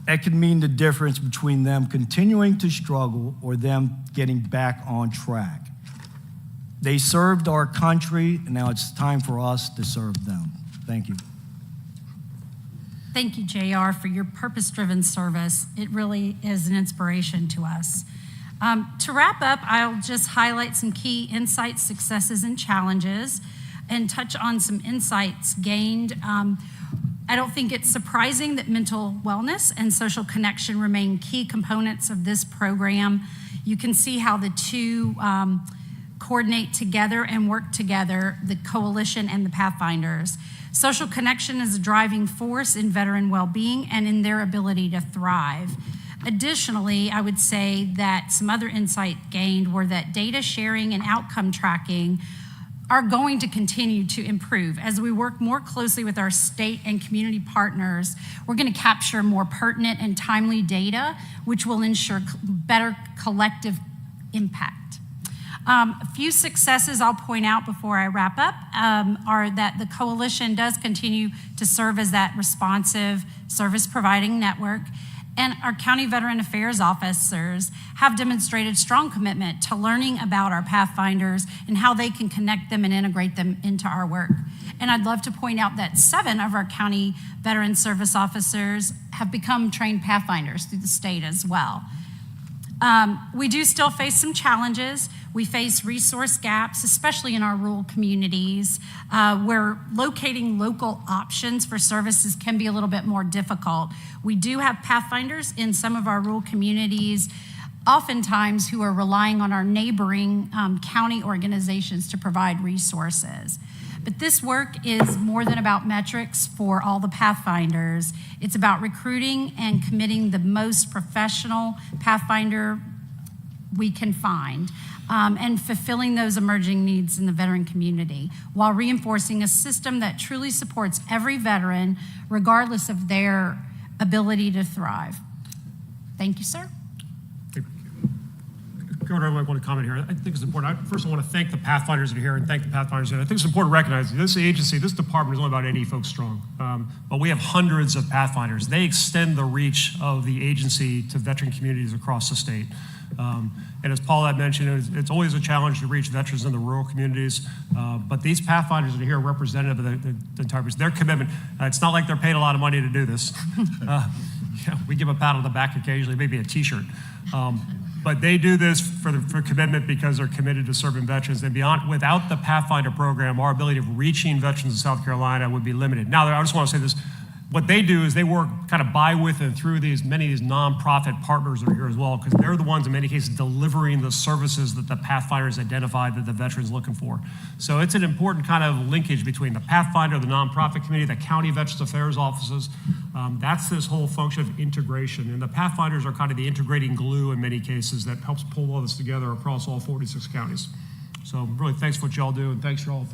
that can mean the difference between them continuing to struggle or them getting back on track. They served our country, and now it's time for us to serve them. Thank you. Thank you, JR, for your purpose-driven service. It really is an inspiration to us. To wrap up, I'll just highlight some key insights, successes, and challenges, and touch on some insights gained. I don't think it's surprising that mental wellness and social connection remain key components of this program. You can see how the two coordinate together and work together, the coalition and the Pathfinders. Social connection is a driving force in veteran well-being and in their ability to thrive. Additionally, I would say that some other insight gained were that data sharing and outcome tracking are going to continue to improve. As we work more closely with our state and community partners, we're going to capture more pertinent and timely data, which will ensure better collective impact. A few successes I'll point out before I wrap up are that the coalition does continue to serve as that responsive service providing network, and our county veteran affairs officers have demonstrated strong commitment to learning about our Pathfinders and how they can connect them and integrate them into our work. And I'd love to point out that 7 of our county veteran service officers have become trained Pathfinders through the state as well. We do still face some challenges. We face resource gaps, especially in our rural communities, where locating local options for services can be a little bit more difficult. We do have Pathfinders in some of our rural communities, oftentimes who are relying on our neighboring county organizations to provide resources. But this work is more than about metrics for all the Pathfinders. It's about recruiting and committing the most professional Pathfinder we can find, and fulfilling those emerging needs in the veteran community while reinforcing a system that truly supports every veteran, regardless of their ability to thrive. Thank you, sir. Governor, I want to comment here. I think it's important. First, I want to thank the Pathfinders that are here and thank the Pathfinders. And I think it's important to recognize this agency, this department is only about 80 folks strong. But we have hundreds of Pathfinders. They extend the reach of the agency to veteran communities across the state. And as Paulette mentioned, it's always a challenge to reach veterans in the rural communities. But these Pathfinders that are here are representative of the entire person. Their commitment, it's not like they're paid a lot of money to do this. We give a pat on the back occasionally, maybe a t-shirt. But they do this for commitment because they're committed to serving veterans. And beyond, without the Pathfinder program, our ability of reaching veterans in South Carolina would be limited. Now, I just want to say this. What they do is they work kind of by, with, and through many of these nonprofit partners that are here as well, because they're the ones in many cases delivering the services that the Pathfinders identified that the veteran's looking for. So it's an important kind of linkage between the Pathfinder, the nonprofit community, the county Veterans Affairs offices. That's this whole function of integration. And the Pathfinders are kind of the integrating glue in many cases that helps pull all this together across all 46 counties. So really thanks for what y'all do, and thanks y'all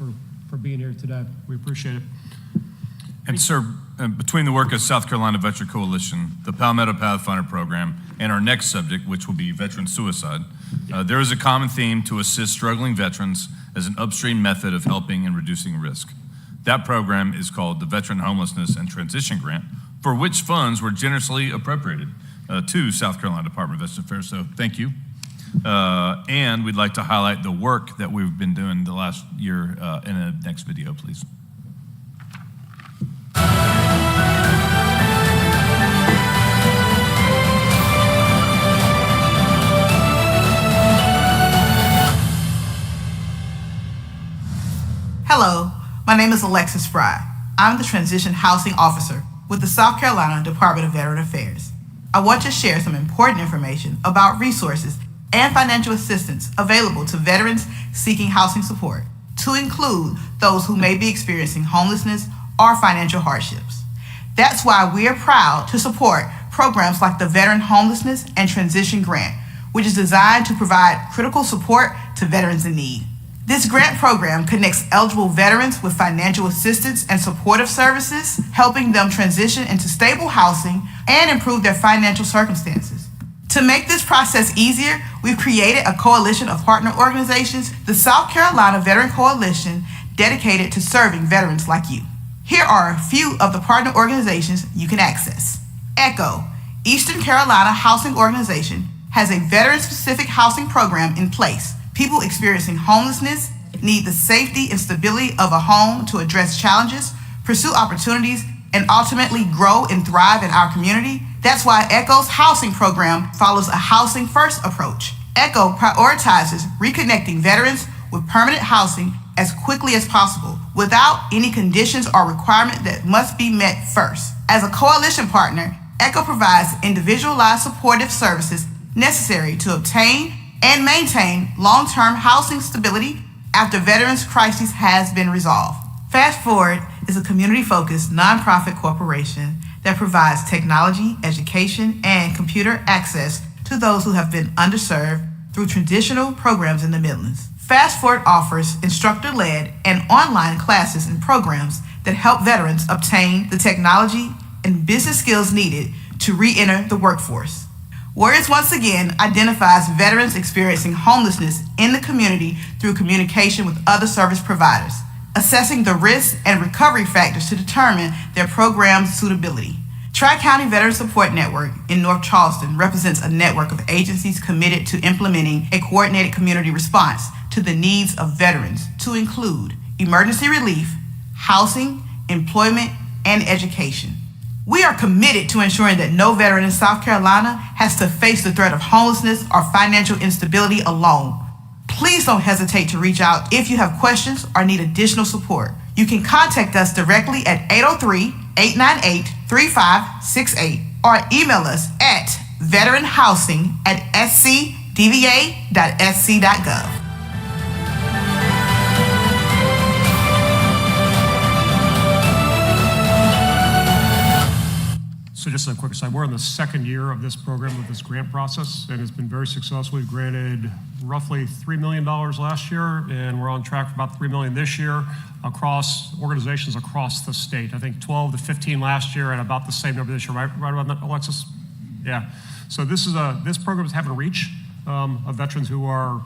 for being here today. We appreciate it. And sir, between the work of South Carolina Veteran Coalition, the Palmetto Pathfinder Program, and our next subject, which will be veteran suicide, there is a common theme to assist struggling veterans as an upstream method of helping and reducing risk. That program is called the Veteran Homelessness and Transition Grant, for which funds were generously appropriated to South Carolina Department of Veterans Affairs. So thank you. And we'd like to highlight the work that we've been doing the last year in the next video, please. Hello, my name is Alexis Fry. I'm the Transition Housing Officer with the South Carolina Department of Veteran Affairs. I want to share some important information about resources and financial assistance available to veterans seeking housing support, to include those who may be experiencing homelessness or financial hardships. That's why we are proud to support programs like the Veteran Homelessness and Transition Grant, which is designed to provide critical support to veterans in need. This grant program connects eligible veterans with financial assistance and supportive services, helping them transition into stable housing and improve their financial circumstances. To make this process easier, we've created a coalition of partner organizations, the South Carolina Veteran Coalition, dedicated to serving veterans like you. Here are a few of the partner organizations you can access. ECHO, Eastern Carolina Housing Organization, has a veteran-specific housing program in place. People experiencing homelessness need the safety and stability of a home to address challenges, pursue opportunities, and ultimately grow and thrive in our community. That's why ECHO's housing program follows a housing first approach. ECHO prioritizes reconnecting veterans with permanent housing as quickly as possible, without any conditions or requirement that must be met first. As a coalition partner, ECHO provides individualized supportive services necessary to obtain and maintain long-term housing stability after veterans' crisis has been resolved. Fast Forward is a community-focused nonprofit corporation that provides technology, education, and computer access to those who have been underserved through traditional programs in the Midlands. Fast Forward offers instructor-led and online classes and programs that help veterans obtain the technology and business skills needed to re-enter the workforce. Warriors once again identifies veterans experiencing homelessness in the community through communication with other service providers, assessing the risks and recovery factors to determine their program's suitability. Tri-County Veteran Support Network in North Charleston represents a network of agencies committed to implementing a coordinated community response to the needs of veterans to include emergency relief, housing, employment, and education. We are committed to ensuring that no veteran in South Carolina has to face the threat of homelessness or financial instability alone. Please don't hesitate to reach out if you have questions or need additional support. You can contact us directly at 803-898-3568 or email us at veteranhousing@scdva.sc.gov. So just a quick aside, we're in the second year of this program with this grant process, and it's been very successful. We've granted roughly $3 million last year, and we're on track for about $3 million this year across organizations across the state. I think 12 to 15 last year and about the same number this year, right around that, Alexis? Yeah. So this program is having a reach of veterans who are,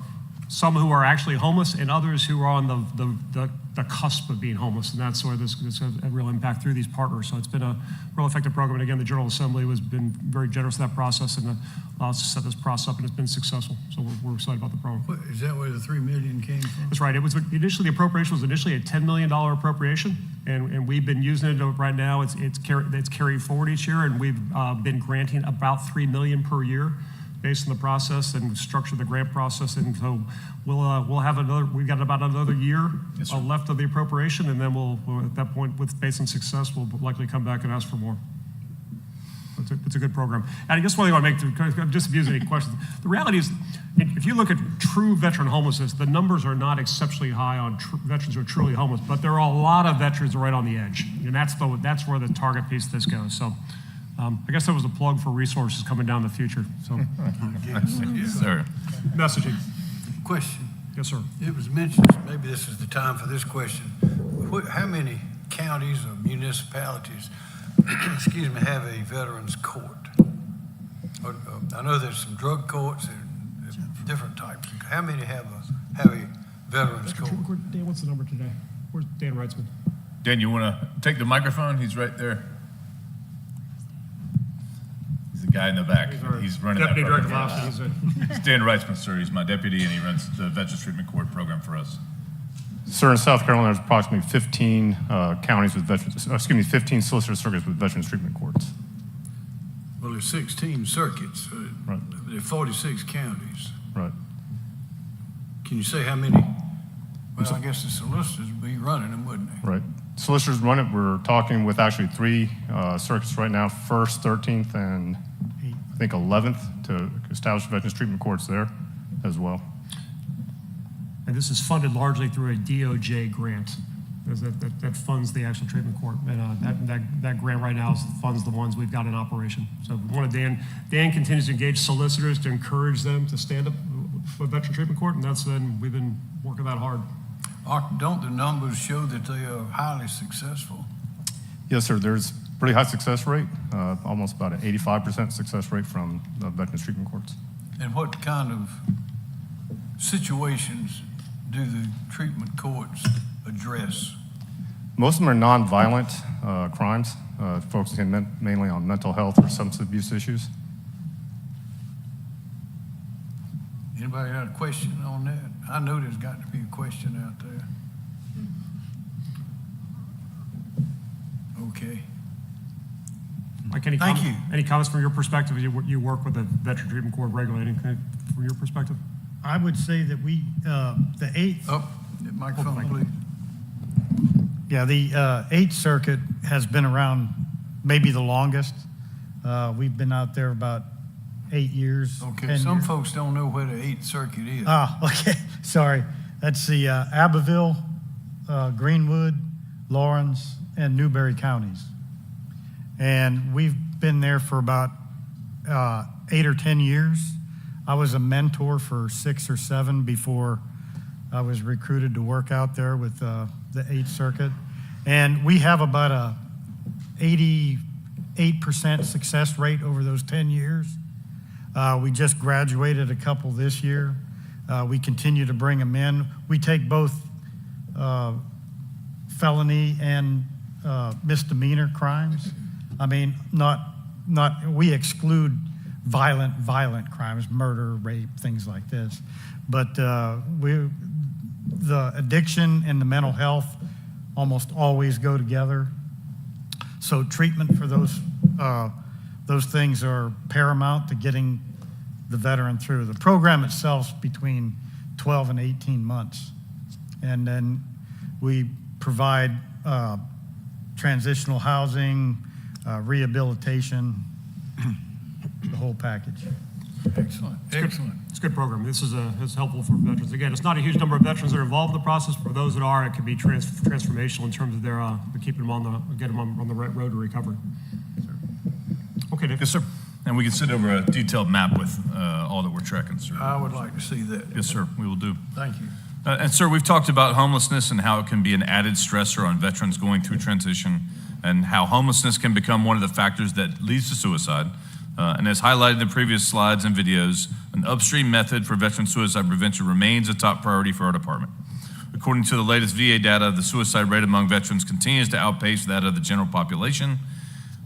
some who are actually homeless and others who are on the cusp of being homeless, and that's where this has a real impact through these partners. So it's been a real effective program, and again, the General Assembly has been very generous in that process and allowed us to set this process up, and it's been successful. So we're excited about the program. What, is that where the $3 million came from? That's right. It was initially, the appropriation was initially a $10 million appropriation, and we've been using it right now. It's carried forward each year, and we've been granting about $3 million per year based on the process and structure the grant process. And so we'll have we've got about another year left of the appropriation, and then we'll at that point, based on success, we'll likely come back and ask for more. It's a good program. And I just want to make, just if you have any questions, the reality is, if you look at true veteran homelessness, the numbers are not exceptionally high on veterans who are truly homeless, but there are a lot of veterans right on the edge, and that's where the target piece of this goes. So I guess that was a plug for resources coming down the future. So, Yes, sir. Messaging. Question. Yes, sir. It was mentioned, maybe this is the time for this question. How many counties or municipalities, excuse me, have a veterans court? I know there's some drug courts and different types. How many have a veterans court? Dan, what's the number today? Where's Dan Reitzman? Dan, you want to take the microphone? He's right there. He's the guy in the back. He's running Deputy that Director of program. Office. It's Dan Reitzman, sir. He's my deputy, and he runs the Veterans Treatment Court program for us. Sir, in South Carolina, there's approximately 15 counties with veterans, 15 solicitor circuits with veterans treatment courts. Well, there's 16 circuits. Right. There are 46 counties. Right. Can you say how many? Well, I guess the solicitors would be running them, wouldn't they? Right. Solicitors run it. We're talking with actually 3 circuits right now, 1st, 13th, and I think 11th, to establish veterans treatment courts there as well. And this is funded largely through a DOJ grant that funds the actual treatment court. And that grant right now funds the ones we've got in operation. So Dan continues to engage solicitors to encourage them to stand up with veteran treatment court, and we've been working that hard. Don't the numbers show that they are highly successful? Yes, sir. There's pretty high success rate, almost about an 85% success rate from the veterans treatment courts. And what kind of situations do the treatment courts address? Most of them are nonviolent crimes, focusing mainly on mental health or substance abuse issues. Anybody got a question on that? I know there's got to be a question out there. Okay. Mike, Thank you. Any comments from your perspective? You work with the veteran treatment court regularly. From your perspective? I would say that we, the 8th. Oh, microphone, please. Yeah, the 8th Circuit has been around maybe the longest. We've been out there about 8 years. Okay, some folks don't know where the 8th Circuit is. Okay, sorry. That's the Abbeville, Greenwood, Lawrence, and Newberry counties. And we've been there for about 8 or 10 years. I was a mentor for 6 or 7 before I was recruited to work out there with the 8th Circuit. And we have about a 88% success rate over those 10 years. We just graduated a couple this year. We continue to bring them in. We take both felony and misdemeanor crimes. I mean, we exclude violent crimes, murder, rape, things like this. But the addiction and the mental health almost always go together. So treatment for those things are paramount to getting the veteran through. The program itself is between 12 and 18 months. And then we provide transitional housing, rehabilitation, the whole package. Excellent, excellent. It's a good program. This is helpful for veterans. Again, it's not a huge number of veterans that are involved in the process. For those that are, it can be transformational in terms of their keeping them on the right road to recovery. Okay, Dave. Yes, sir. And we can send over a detailed map with all that we're tracking, sir. I would like to see that. Yes, sir. We will do. Thank you. And sir, we've talked about homelessness and how it can be an added stressor on veterans going through transition, and how homelessness can become one of the factors that leads to suicide. And as highlighted in the previous slides and videos, an upstream method for veteran suicide prevention remains a top priority for our department. According to the latest VA data, the suicide rate among veterans continues to outpace that of the general population.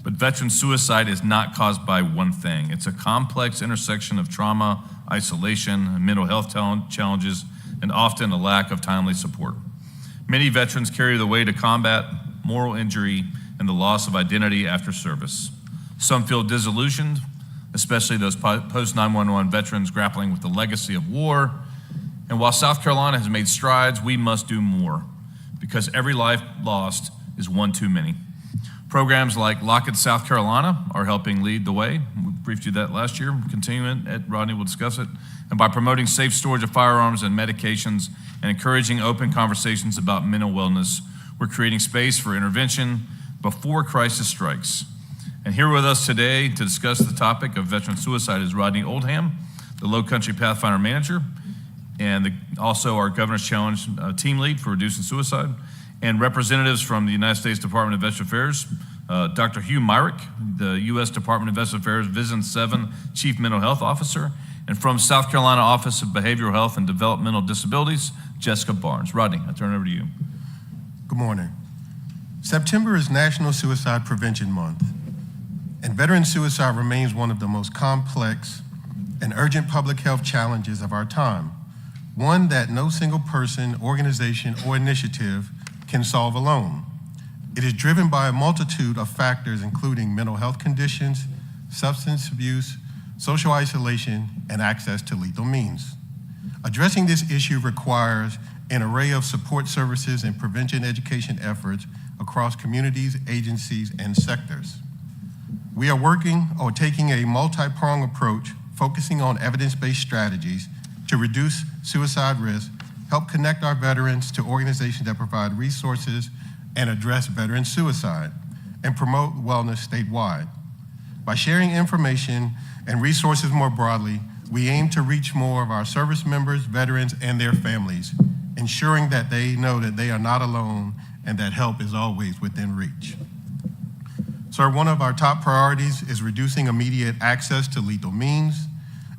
But veteran suicide is not caused by one thing. It's a complex intersection of trauma, isolation, mental health challenges, and often a lack of timely support. Many veterans carry the weight of combat, moral injury, and the loss of identity after service. Some feel disillusioned, especially those post-911 veterans grappling with the legacy of war. And while South Carolina has made strides, we must do more, because every life lost is one too many. Programs like Lockett, South Carolina are helping lead the way. We briefed you that last year. Continuing it, Rodney will discuss it. And by promoting safe storage of firearms and medications and encouraging open conversations about mental wellness, we're creating space for intervention before crisis strikes. And here with us today to discuss the topic of veteran suicide is Rodney Oldham, the Low Country Pathfinder Manager, and also our Governor's Challenge team lead for reducing suicide, and representatives from the United States Department of Veterans Affairs, Dr. Hugh Myrick, the U.S. Department of Veterans Affairs VISN 7 Chief Mental Health Officer, and from South Carolina Office of Behavioral Health and Developmental Disabilities, Jessica Barnes. Rodney, I turn it over to you. Good morning. September is National Suicide Prevention Month, and veteran suicide remains one of the most complex and urgent public health challenges of our time, one that no single person, organization, or initiative can solve alone. It is driven by a multitude of factors, including mental health conditions, substance abuse, social isolation, and access to lethal means. Addressing this issue requires an array of support services and prevention education efforts across communities, agencies, and sectors. We are working or taking a multi-pronged approach, focusing on evidence-based strategies to reduce suicide risk, help connect our veterans to organizations that provide resources and address veteran suicide, and promote wellness statewide. By sharing information and resources more broadly, we aim to reach more of our service members, veterans, and their families, ensuring that they know that they are not alone and that help is always within reach. Sir, one of our top priorities is reducing immediate access to lethal means.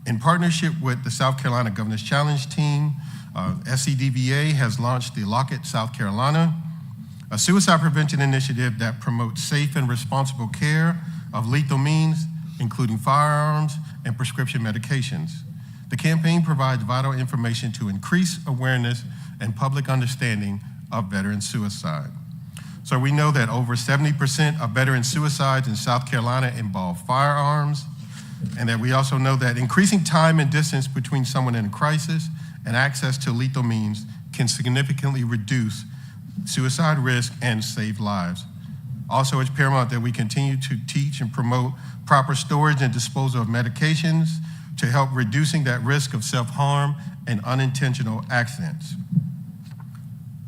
In partnership with the South Carolina Governor's Challenge team, SCDVA has launched the Lockett, South Carolina, a suicide prevention initiative that promotes safe and responsible care of lethal means, including firearms and prescription medications. The campaign provides vital information to increase awareness and public understanding of veteran suicide. So we know that over 70% of veteran suicides in South Carolina involve firearms, and that we also know that increasing time and distance between someone in a crisis and access to lethal means can significantly reduce suicide risk and save lives. Also, it's paramount that we continue to teach and promote proper storage and disposal of medications to help reducing that risk of self-harm and unintentional accidents.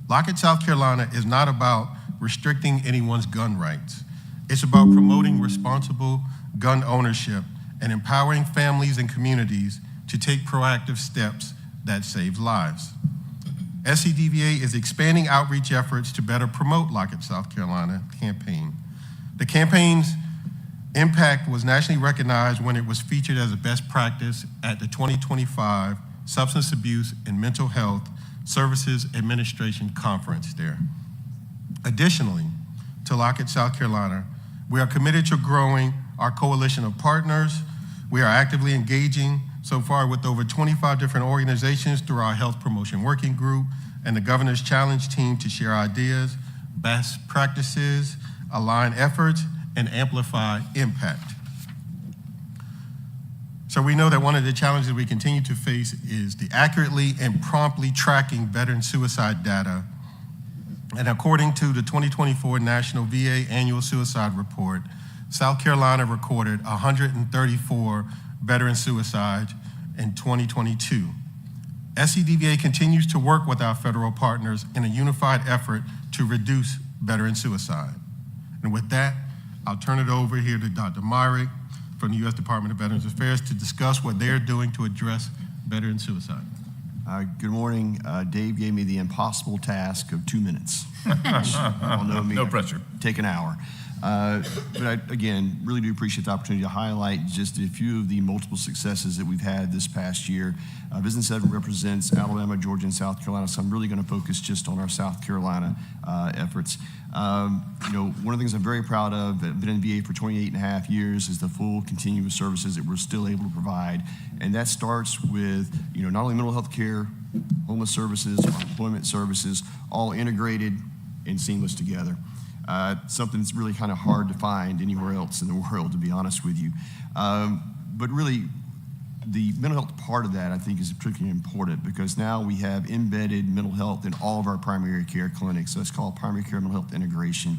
Lockett, South Carolina is not about restricting anyone's gun rights. It's about promoting responsible gun ownership and empowering families and communities to take proactive steps that save lives. SCDVA is expanding outreach efforts to better promote Lock It South Carolina campaign. The campaign's impact was nationally recognized when it was featured as a best practice at the 2025 Substance Abuse and Mental Health Services Administration Conference there. Additionally, to Lock It South Carolina, we are committed to growing our coalition of partners. We are actively engaging so far with over 25 different organizations through our health promotion working group and the Governor's Challenge team to share ideas, best practices, align efforts, and amplify impact. So we know that one of the challenges we continue to face is the accurately and promptly tracking veteran suicide data. And according to the 2024 National VA Annual Suicide Report, South Carolina recorded 134 veteran suicides in 2022. SCDVA continues to work with our federal partners in a unified effort to reduce veteran suicide. And with that, I'll turn it over here to Dr. Myrick from the U.S. Department of Veterans Affairs to discuss what they're doing to address veteran suicide. Good morning. Dave gave me the impossible task of 2 minutes. Y'all know me. No pressure. Take an hour. But I, again, really do appreciate the opportunity to highlight just a few of the multiple successes that we've had this past year. Business 7 represents Alabama, Georgia, and South Carolina, so I'm really going to focus just on our South Carolina efforts. One of the things I'm very proud of, I've been in VA for 28 and a half years, is the full continuous services that we're still able to provide. And that starts with, not only mental health care, homeless services, employment services, all integrated and seamless together. Something that's really kind of hard to find anywhere else in the world, to be honest with you. But really, the mental health part of that, I think, is particularly important because now we have embedded mental health in all of our primary care clinics. So it's called primary care mental health integration.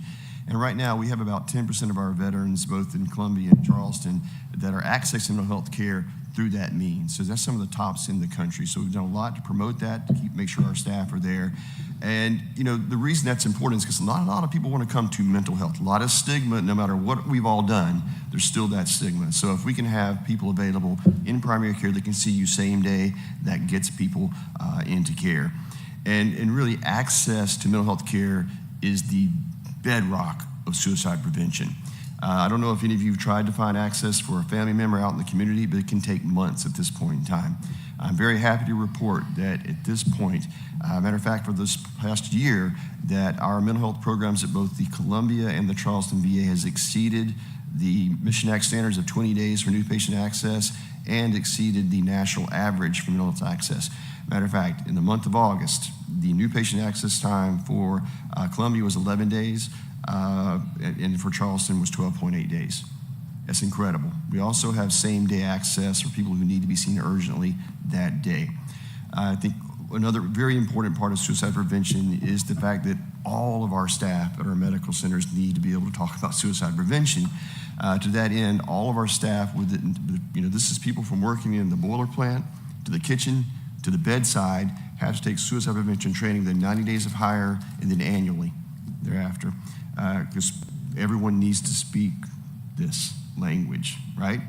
And right now, we have about 10% of our veterans, both in Columbia and Charleston, that are accessing mental health care through that means. So that's some of the tops in the country. So we've done a lot to promote that, to make sure our staff are there. And, the reason that's important is because not a lot of people want to come to mental health. A lot of stigma, no matter what we've all done, there's still that stigma. So if we can have people available in primary care that can see you same day, that gets people into care. And really, access to mental health care is the bedrock of suicide prevention. I don't know if any of you have tried to find access for a family member out in the community, but it can take months at this point in time. I'm very happy to report that at this point, matter of fact, for this past year, that our mental health programs at both the Columbia and the Charleston VA has exceeded the Mission Act standards of 20 days for new patient access and exceeded the national average for mental health access. Matter of fact, in the month of August, the new patient access time for Columbia was 11 days, and for Charleston was 12.8 days. That's incredible. We also have same-day access for people who need to be seen urgently that day. I think another very important part of suicide prevention is the fact that all of our staff at our medical centers need to be able to talk about suicide prevention. To that end, all of our staff, this is people from working in the boiler plant, to the kitchen, to the bedside, have to take suicide prevention training, then 90 days of hire, and then annually thereafter, because everyone needs to speak this language, right?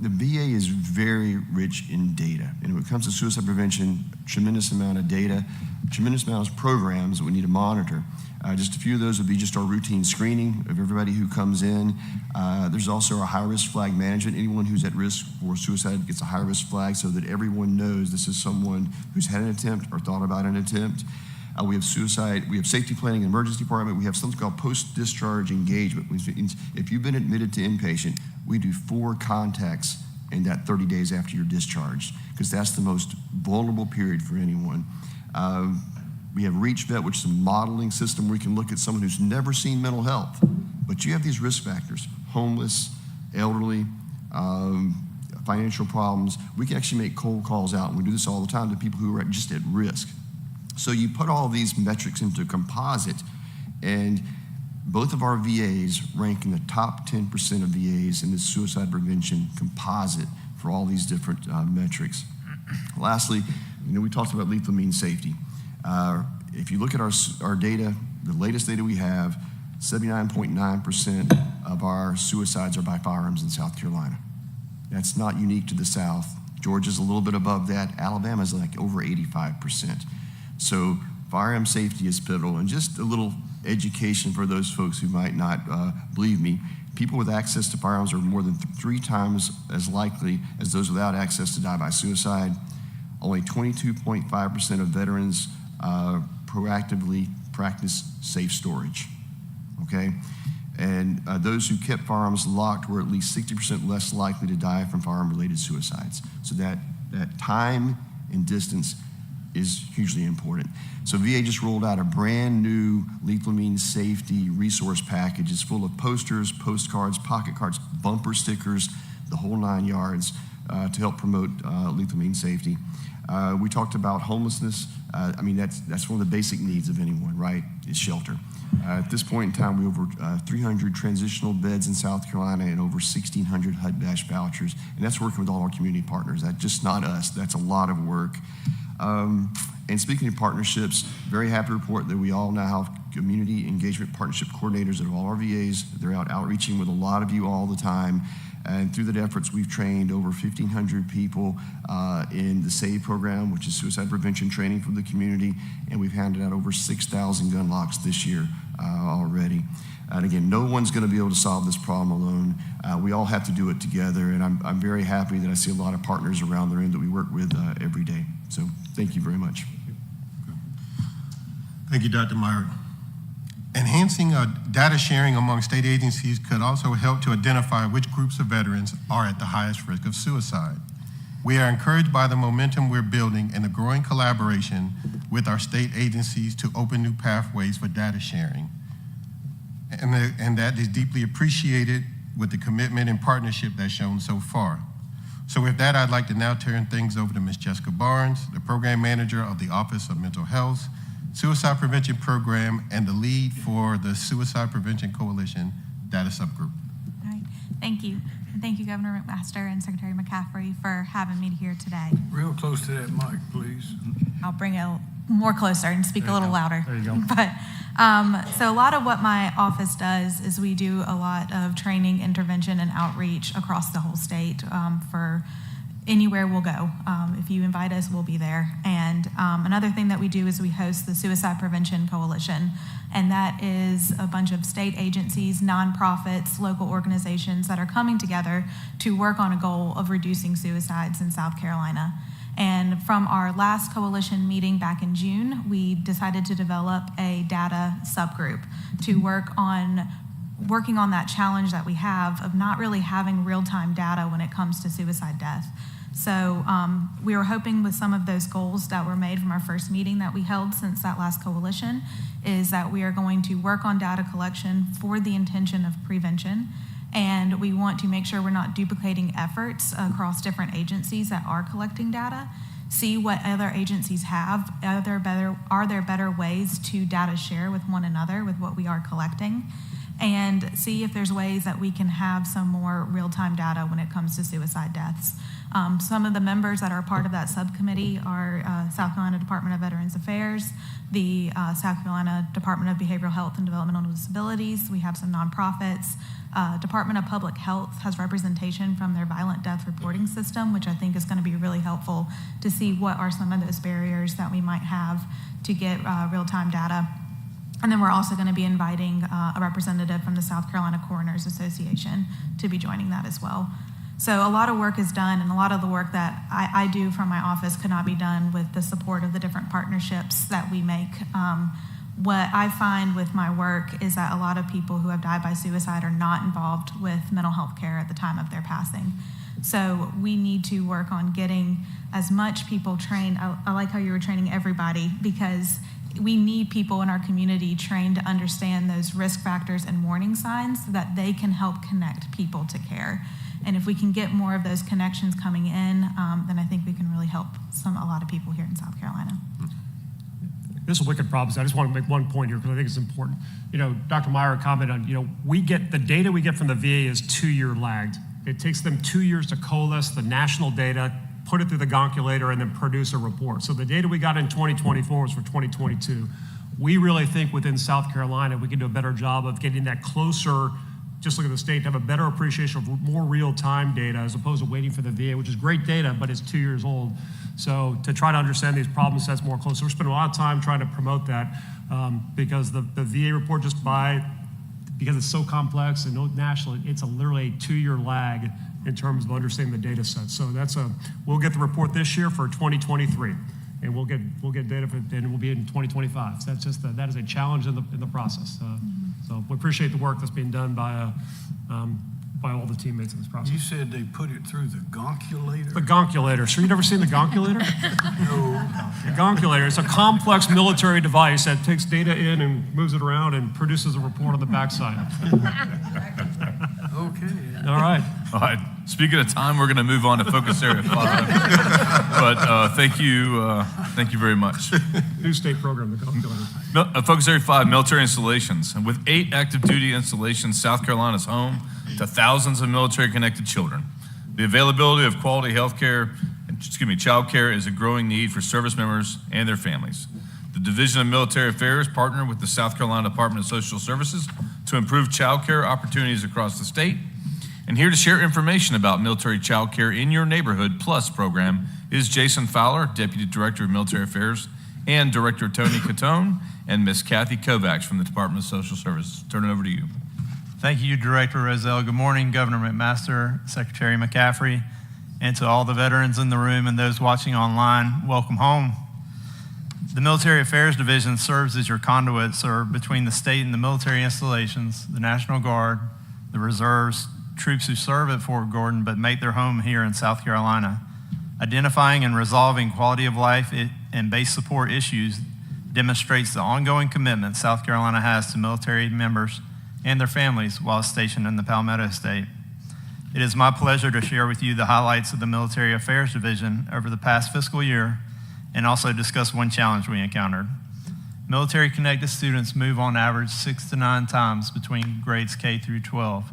The VA is very rich in data. And when it comes to suicide prevention, tremendous amount of data, tremendous amount of programs that we need to monitor. Just a few of those would be just our routine screening of everybody who comes in. There's also our high-risk flag management. Anyone who's at risk for suicide gets a high-risk flag so that everyone knows this is someone who's had an attempt or thought about an attempt. We have suicide, we have safety planning and emergency department. We have something called post-discharge engagement, which means if you've been admitted to inpatient, we do 4 contacts in that 30 days after you're discharged, because that's the most vulnerable period for anyone. We have REACH-VET, which is a modeling system where we can look at someone who's never seen mental health, but you have these risk factors, homeless, elderly, financial problems. We can actually make cold calls out, and we do this all the time to people who are just at risk. So you put all these metrics into a composite, and both of our VAs rank in the top 10% of VAs in this suicide prevention composite for all these different metrics. Lastly, we talked about lethal means safety. If you look at our data, the latest data we have, 79.9% of our suicides are by firearms in South Carolina. That's not unique to the South. Georgia's a little bit above that. Alabama's like over 85%. So firearm safety is pivotal. And just a little education for those folks who might not believe me. People with access to firearms are more than 3 times as likely as those without access to die by suicide. Only 22.5% of veterans proactively practice safe storage, okay? And those who kept firearms locked were at least 60% less likely to die from firearm-related suicides. So that time and distance is hugely important. So VA just rolled out a brand new lethal means safety resource package. It's full of posters, postcards, pocket cards, bumper stickers, the whole 9 yards to help promote lethal means safety. We talked about homelessness. I mean, that's one of the basic needs of anyone, right? Is shelter. At this point in time, we have over 300 transitional beds in South Carolina and over 1,600 HUD-VASH vouchers. And that's working with all our community partners. That's just not us. That's a lot of work. And speaking of partnerships, very happy to report that we all now have community engagement partnership coordinators at all our VAs. They're out outreaching with a lot of you all the time. And through that efforts, we've trained over 1,500 people in the SAVE program, which is suicide prevention training for the community. And we've handed out over 6,000 gun locks this year already. And again, no one's going to be able to solve this problem alone. We all have to do it together. And I'm very happy that I see a lot of partners around the room that we work with every day. So thank you very much. Thank you, Dr. Myrick. Enhancing data sharing among state agencies could also help to identify which groups of veterans are at the highest risk of suicide. We are encouraged by the momentum we're building and the growing collaboration with our state agencies to open new pathways for data sharing. And that is deeply appreciated with the commitment and partnership that's shown so far. So with that, I'd like to now turn things over to Ms. Jessica Barnes, the Program Manager of the Office of Mental Health, Suicide Prevention Program, and the lead for the Suicide Prevention Coalition Data Subgroup. All right, thank you. And thank you, Governor McMaster and Secretary McCaffrey, for having me here today. Real close to that mic, please. I'll bring it more closer and speak a little louder. There you go. But so a lot of what my office does is we do a lot of training, intervention, and outreach across the whole state for anywhere we'll go. If you invite us, we'll be there. And another thing that we do is we host the Suicide Prevention Coalition, and that is a bunch of state agencies, nonprofits, local organizations that are coming together to work on a goal of reducing suicides in South Carolina. And from our last coalition meeting back in June, we decided to develop a data subgroup to working on that challenge that we have of not really having real-time data when it comes to suicide death. So we were hoping with some of those goals that were made from our first meeting that we held since that last coalition is that we are going to work on data collection for the intention of prevention. And we want to make sure we're not duplicating efforts across different agencies that are collecting data, see what other agencies have. Are there better ways to data share with one another with what we are collecting? And see if there's ways that we can have some more real-time data when it comes to suicide deaths. Some of the members that are part of that subcommittee are South Carolina Department of Veterans Affairs, the South Carolina Department of Behavioral Health and Developmental Disabilities. We have some nonprofits. Department of Public Health has representation from their violent death reporting system, which I think is going to be really helpful to see what are some of those barriers that we might have to get real-time data. And then we're also going to be inviting a representative from the South Carolina Coroners Association to be joining that as well. So a lot of work is done, and a lot of the work that I do from my office could not be done with the support of the different partnerships that we make. What I find with my work is that a lot of people who have died by suicide are not involved with mental health care at the time of their passing. So we need to work on getting as much people trained. I like how you were training everybody, because we need people in our community trained to understand those risk factors and warning signs so that they can help connect people to care. And if we can get more of those connections coming in, then I think we can really help a lot of people here in South Carolina. This is a wicked problem. So I just want to make one point here because I think it's important. You know, Dr. Meyer commented on, we get the data we get from the VA is 2-year lagged. It takes them 2 years to coalesce the national data, put it through the gonculator, and then produce a report. So the data we got in 2024 was for 2022. We really think within South Carolina, we can do a better job of getting that closer, just look at the state, to have a better appreciation of more real-time data as opposed to waiting for the VA, which is great data, but it's 2 years old. So to try to understand these problem sets more closely, we're spending a lot of time trying to promote that because the VA report because it's so complex and nationally, it's literally a 2-year lag in terms of understanding the data set. So we'll get the report this year for 2023, and we'll get data and it will be in 2025. So that is a challenge in the process. So we appreciate the work that's being done by all the teammates in this process. You said they put it through the gonculator? The gonculator. So you never seen the gonculator? No. The gonculator. It's a complex military device that takes data in and moves it around and produces a report on the backside. Okay. All right. All right. Speaking of time, we're going to move on to Focus Area 5. But thank you very much. New state program, the gonculator. Focus Area 5, military installations. And with 8 active duty installations, South Carolina is home to thousands of military-connected children. The availability of quality child care is a growing need for service members and their families. The Division of Military Affairs partnered with the South Carolina Department of Social Services to improve child care opportunities across the state. And here to share information about military child care in your neighborhood plus program is Jason Fowler, Deputy Director of Military Affairs, and Director Tony Catone, and Miss Kathy Kovacs from the Department of Social Services. Turn it over to you. Thank you, Director Rozelle. Good morning, Governor McMaster, Secretary McCaffrey, and to all the veterans in the room and those watching online, welcome home. The Military Affairs Division serves as your conduit, sir, between the state and the military installations, the National Guard, the reserves, troops who serve at Fort Gordon but make their home here in South Carolina. Identifying and resolving quality of life and base support issues demonstrates the ongoing commitment South Carolina has to military members and their families while stationed in the Palmetto State. It is my pleasure to share with you the highlights of the Military Affairs Division over the past fiscal year and also discuss one challenge we encountered. Military-connected students move on average 6 to 9 times between grades K through 12.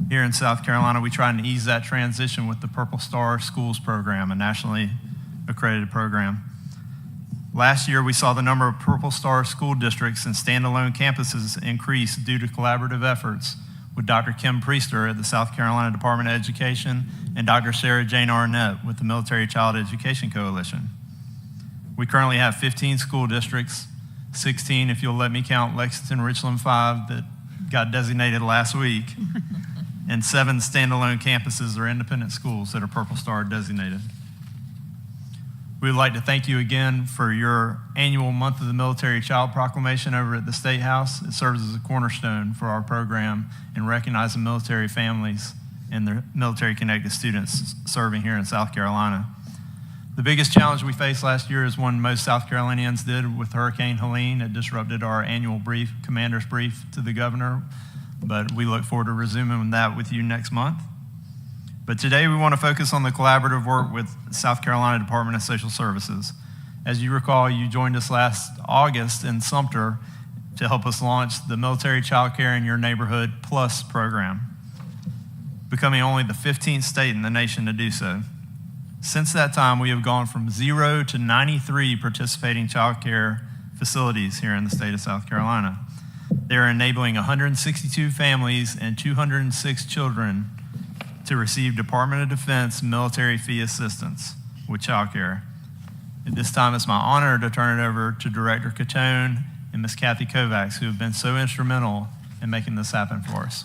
Here in South Carolina, we try and ease that transition with the Purple Star Schools program, a nationally accredited program. Last year, we saw the number of Purple Star school districts and standalone campuses increase due to collaborative efforts with Dr. Kim Priester at the South Carolina Department of Education and Dr. Sarah Jane Arnett with the Military Child Education Coalition. We currently have 15 school districts, 16 if you'll let me count Lexington Richland 5 that got designated last week, and 7 standalone campuses or independent schools that are Purple Star designated. We would like to thank you again for your annual Month of the Military Child proclamation over at the State House. It serves as a cornerstone for our program in recognizing military families and their military-connected students serving here in South Carolina. The biggest challenge we faced last year is one most South Carolinians did with Hurricane Helene. It disrupted our annual commander's brief to the governor, but we look forward to resuming that with you next month. But today we want to focus on the collaborative work with South Carolina Department of Social Services. As you recall, you joined us last August in Sumter to help us launch the Military Child Care in Your Neighborhood Plus program, becoming only the 15th state in the nation to do so. Since that time, we have gone from 0 to 93 participating child care facilities here in the state of South Carolina. They're enabling 162 families and 206 children to receive Department of Defense military fee assistance with child care. At this time, it's my honor to turn it over to Director Catone and Ms. Kathy Kovacs, who have been so instrumental in making this happen for us.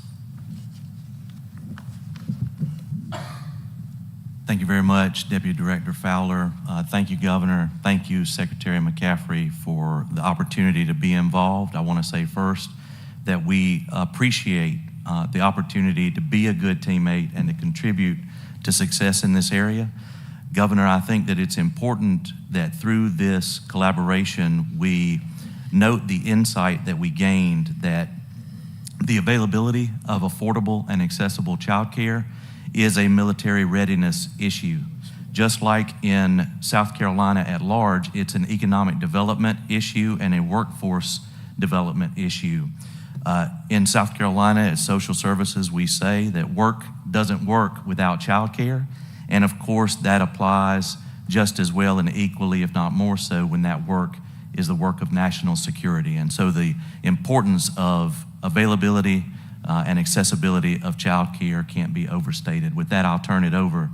Thank you very much, Deputy Director Fowler. Thank you, Governor. Thank you, Secretary McCaffrey, for the opportunity to be involved. I want to say first that we appreciate the opportunity to be a good teammate and to contribute to success in this area. Governor, I think that it's important that through this collaboration, we note the insight that we gained that the availability of affordable and accessible childcare is a military readiness issue. Just like in South Carolina at large, it's an economic development issue and a workforce development issue. In South Carolina at Social Services, we say that work doesn't work without childcare, and of course that applies just as well and equally, if not more so, when that work is the work of national security. And so the importance of availability and accessibility of child care can't be overstated. With that, I'll turn it over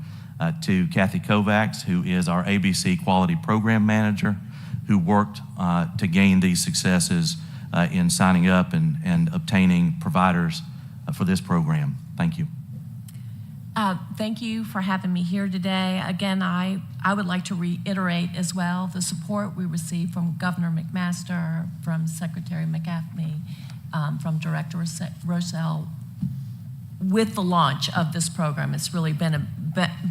to Kathy Kovacs, who is our ABC Quality Program Manager, who worked to gain these successes in signing up and obtaining providers for this program. Thank you. Thank you for having me here today. Again, I would like to reiterate as well the support we received from Governor McMaster, from Secretary McCaffrey, from Director Rochelle with the launch of this program. It's really been a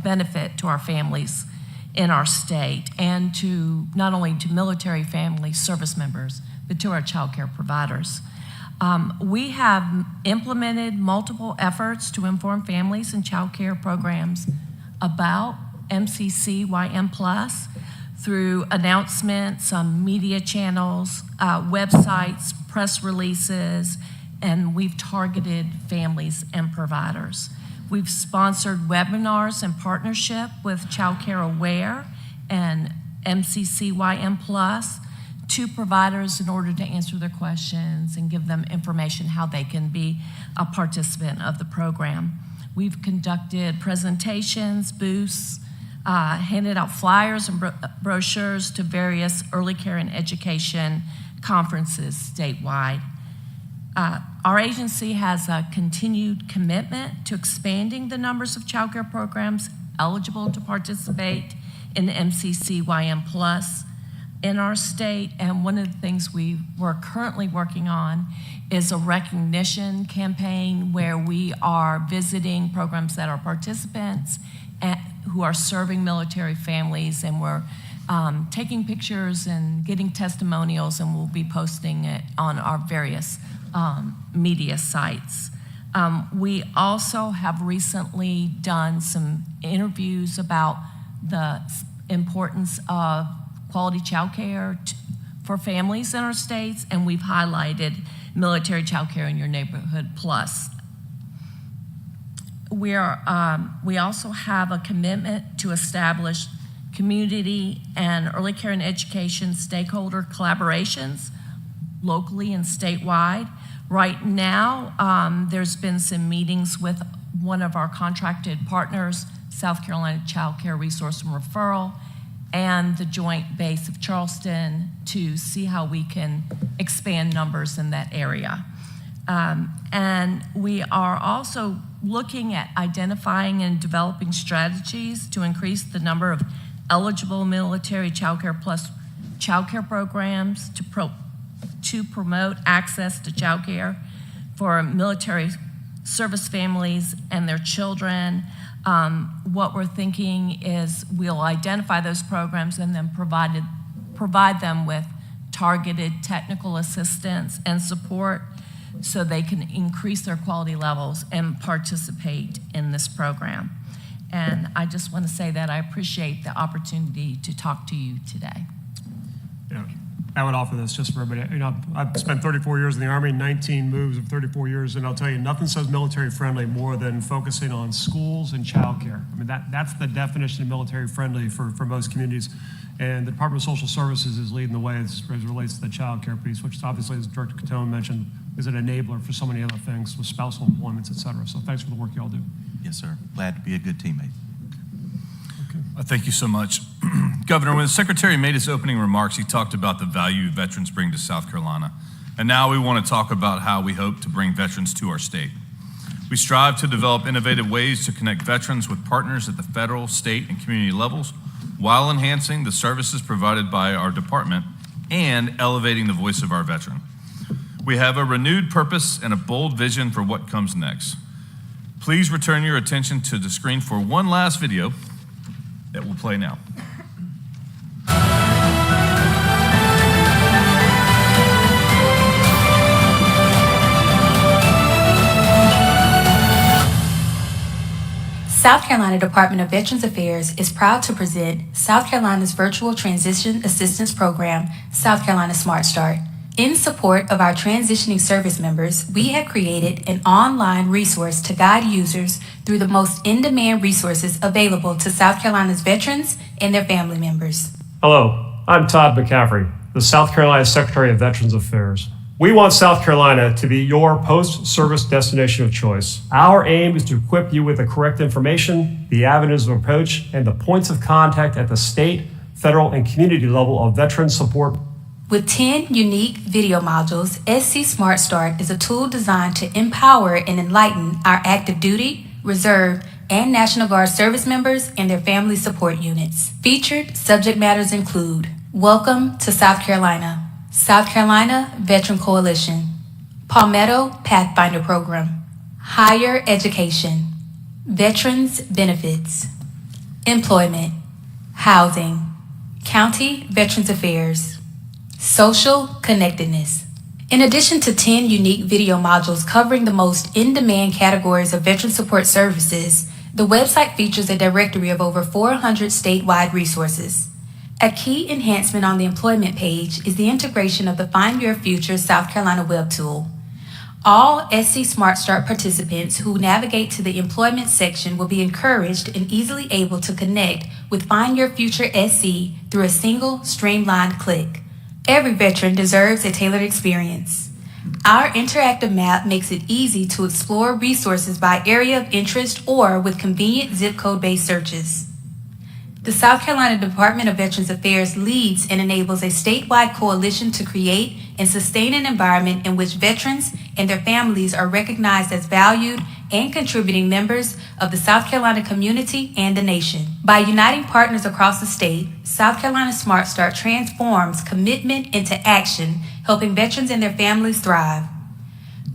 benefit to our families in our state, and to not only to military family service members, but to our child care providers. We have implemented multiple efforts to inform families and child care programs about MCCYM Plus through announcements on media channels, websites, press releases, and we've targeted families and providers. We've sponsored webinars in partnership with Child Care Aware and MCCYM Plus to providers in order to answer their questions and give them information how they can be a participant of the program. We've conducted presentations, booths, handed out flyers and brochures to various early care and education conferences statewide. Our agency has a continued commitment to expanding the numbers of child care programs eligible to participate in MCCYM Plus in our state. And one of the things we're currently working on is a recognition campaign where we are visiting programs that are participants who are serving military families, and we're taking pictures and getting testimonials, and we'll be posting it on our various media sites. We also have recently done some interviews about the importance of quality child care for families in our states, and we've highlighted Military Child Care in Your Neighborhood Plus. We also have a commitment to establish community and early care and education stakeholder collaborations locally and statewide. Right now, there's been some meetings with one of our contracted partners, South Carolina Child Care Resource and Referral, and the Joint Base of Charleston to see how we can expand numbers in that area. And we are also looking at identifying and developing strategies to increase the number of eligible Military Child Care Plus child care programs to promote access to child care for military service families and their children. What we're thinking is we'll identify those programs and then provide them with targeted technical assistance and support so they can increase their quality levels and participate in this program. And I just want to say that I appreciate the opportunity to talk to you today. Yeah, I would offer this just for everybody. You know, I've spent 34 years in the Army, 19 moves of 34 years, and I'll tell you, nothing says military friendly more than focusing on schools and childcare. I mean, that's the definition of military friendly for most communities. And the Department of Social Services is leading the way as it relates to the child care piece, which obviously, as Director Catone mentioned, is an enabler for so many other things with spousal employments, et cetera. So thanks for the work y'all do. Yes, sir. Glad to be a good teammate. Thank you so much. Governor, when the Secretary made his opening remarks, he talked about the value veterans bring to South Carolina. And now we want to talk about how we hope to bring veterans to our state. We strive to develop innovative ways to connect veterans with partners at the federal, state, and community levels while enhancing the services provided by our department and elevating the voice of our veteran. We have a renewed purpose and a bold vision for what comes next. Please return your attention to the screen for one last video that will play now. South Carolina Department of Veterans Affairs is proud to present South Carolina's virtual transition assistance program, South Carolina Smart Start. In support of our transitioning service members, we have created an online resource to guide users through the most in-demand resources available to South Carolina's veterans and their family members. Hello, I'm Todd McCaffrey, the the South Carolina Secretary of Veterans Affairs. We want South Carolina to be your post-service destination of choice. Our aim is to equip you with the correct information, the avenues of approach, and the points of contact at the state, federal, and community level of veteran support. With 10 unique video modules, SC Smart Start is a tool designed to empower and enlighten our active duty, reserve, and National Guard service members and their family support units. Featured subject matters include Welcome to South Carolina, South Carolina Veteran Coalition, Palmetto Pathfinder Program, Higher Education, Veterans Benefits, Employment, Housing, County Veterans Affairs, Social Connectedness. In addition to 10 unique video modules covering the most in-demand categories of veteran support services, the website features a directory of over 400 statewide resources. A key enhancement on the employment page is the integration of the Find Your Future South Carolina web tool. All SC Smart Start participants who navigate to the employment section will be encouraged and easily able to connect with Find Your Future SC through a single streamlined click. Every veteran deserves a tailored experience. Our interactive map makes it easy to explore resources by area of interest or with convenient zip code-based searches. The South Carolina Department of Veterans Affairs leads and enables a statewide coalition to create and sustain an environment in which veterans and their families are recognized as valued and contributing members of the South Carolina community and the nation. By uniting partners across the state, South Carolina Smart Start transforms commitment into action, helping veterans and their families thrive.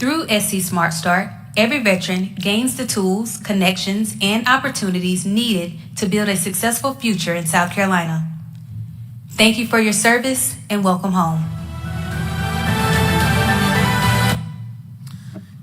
Through SC Smart Start, every veteran gains the tools, connections, and opportunities needed to build a successful future in South Carolina. Thank you for your service and welcome home.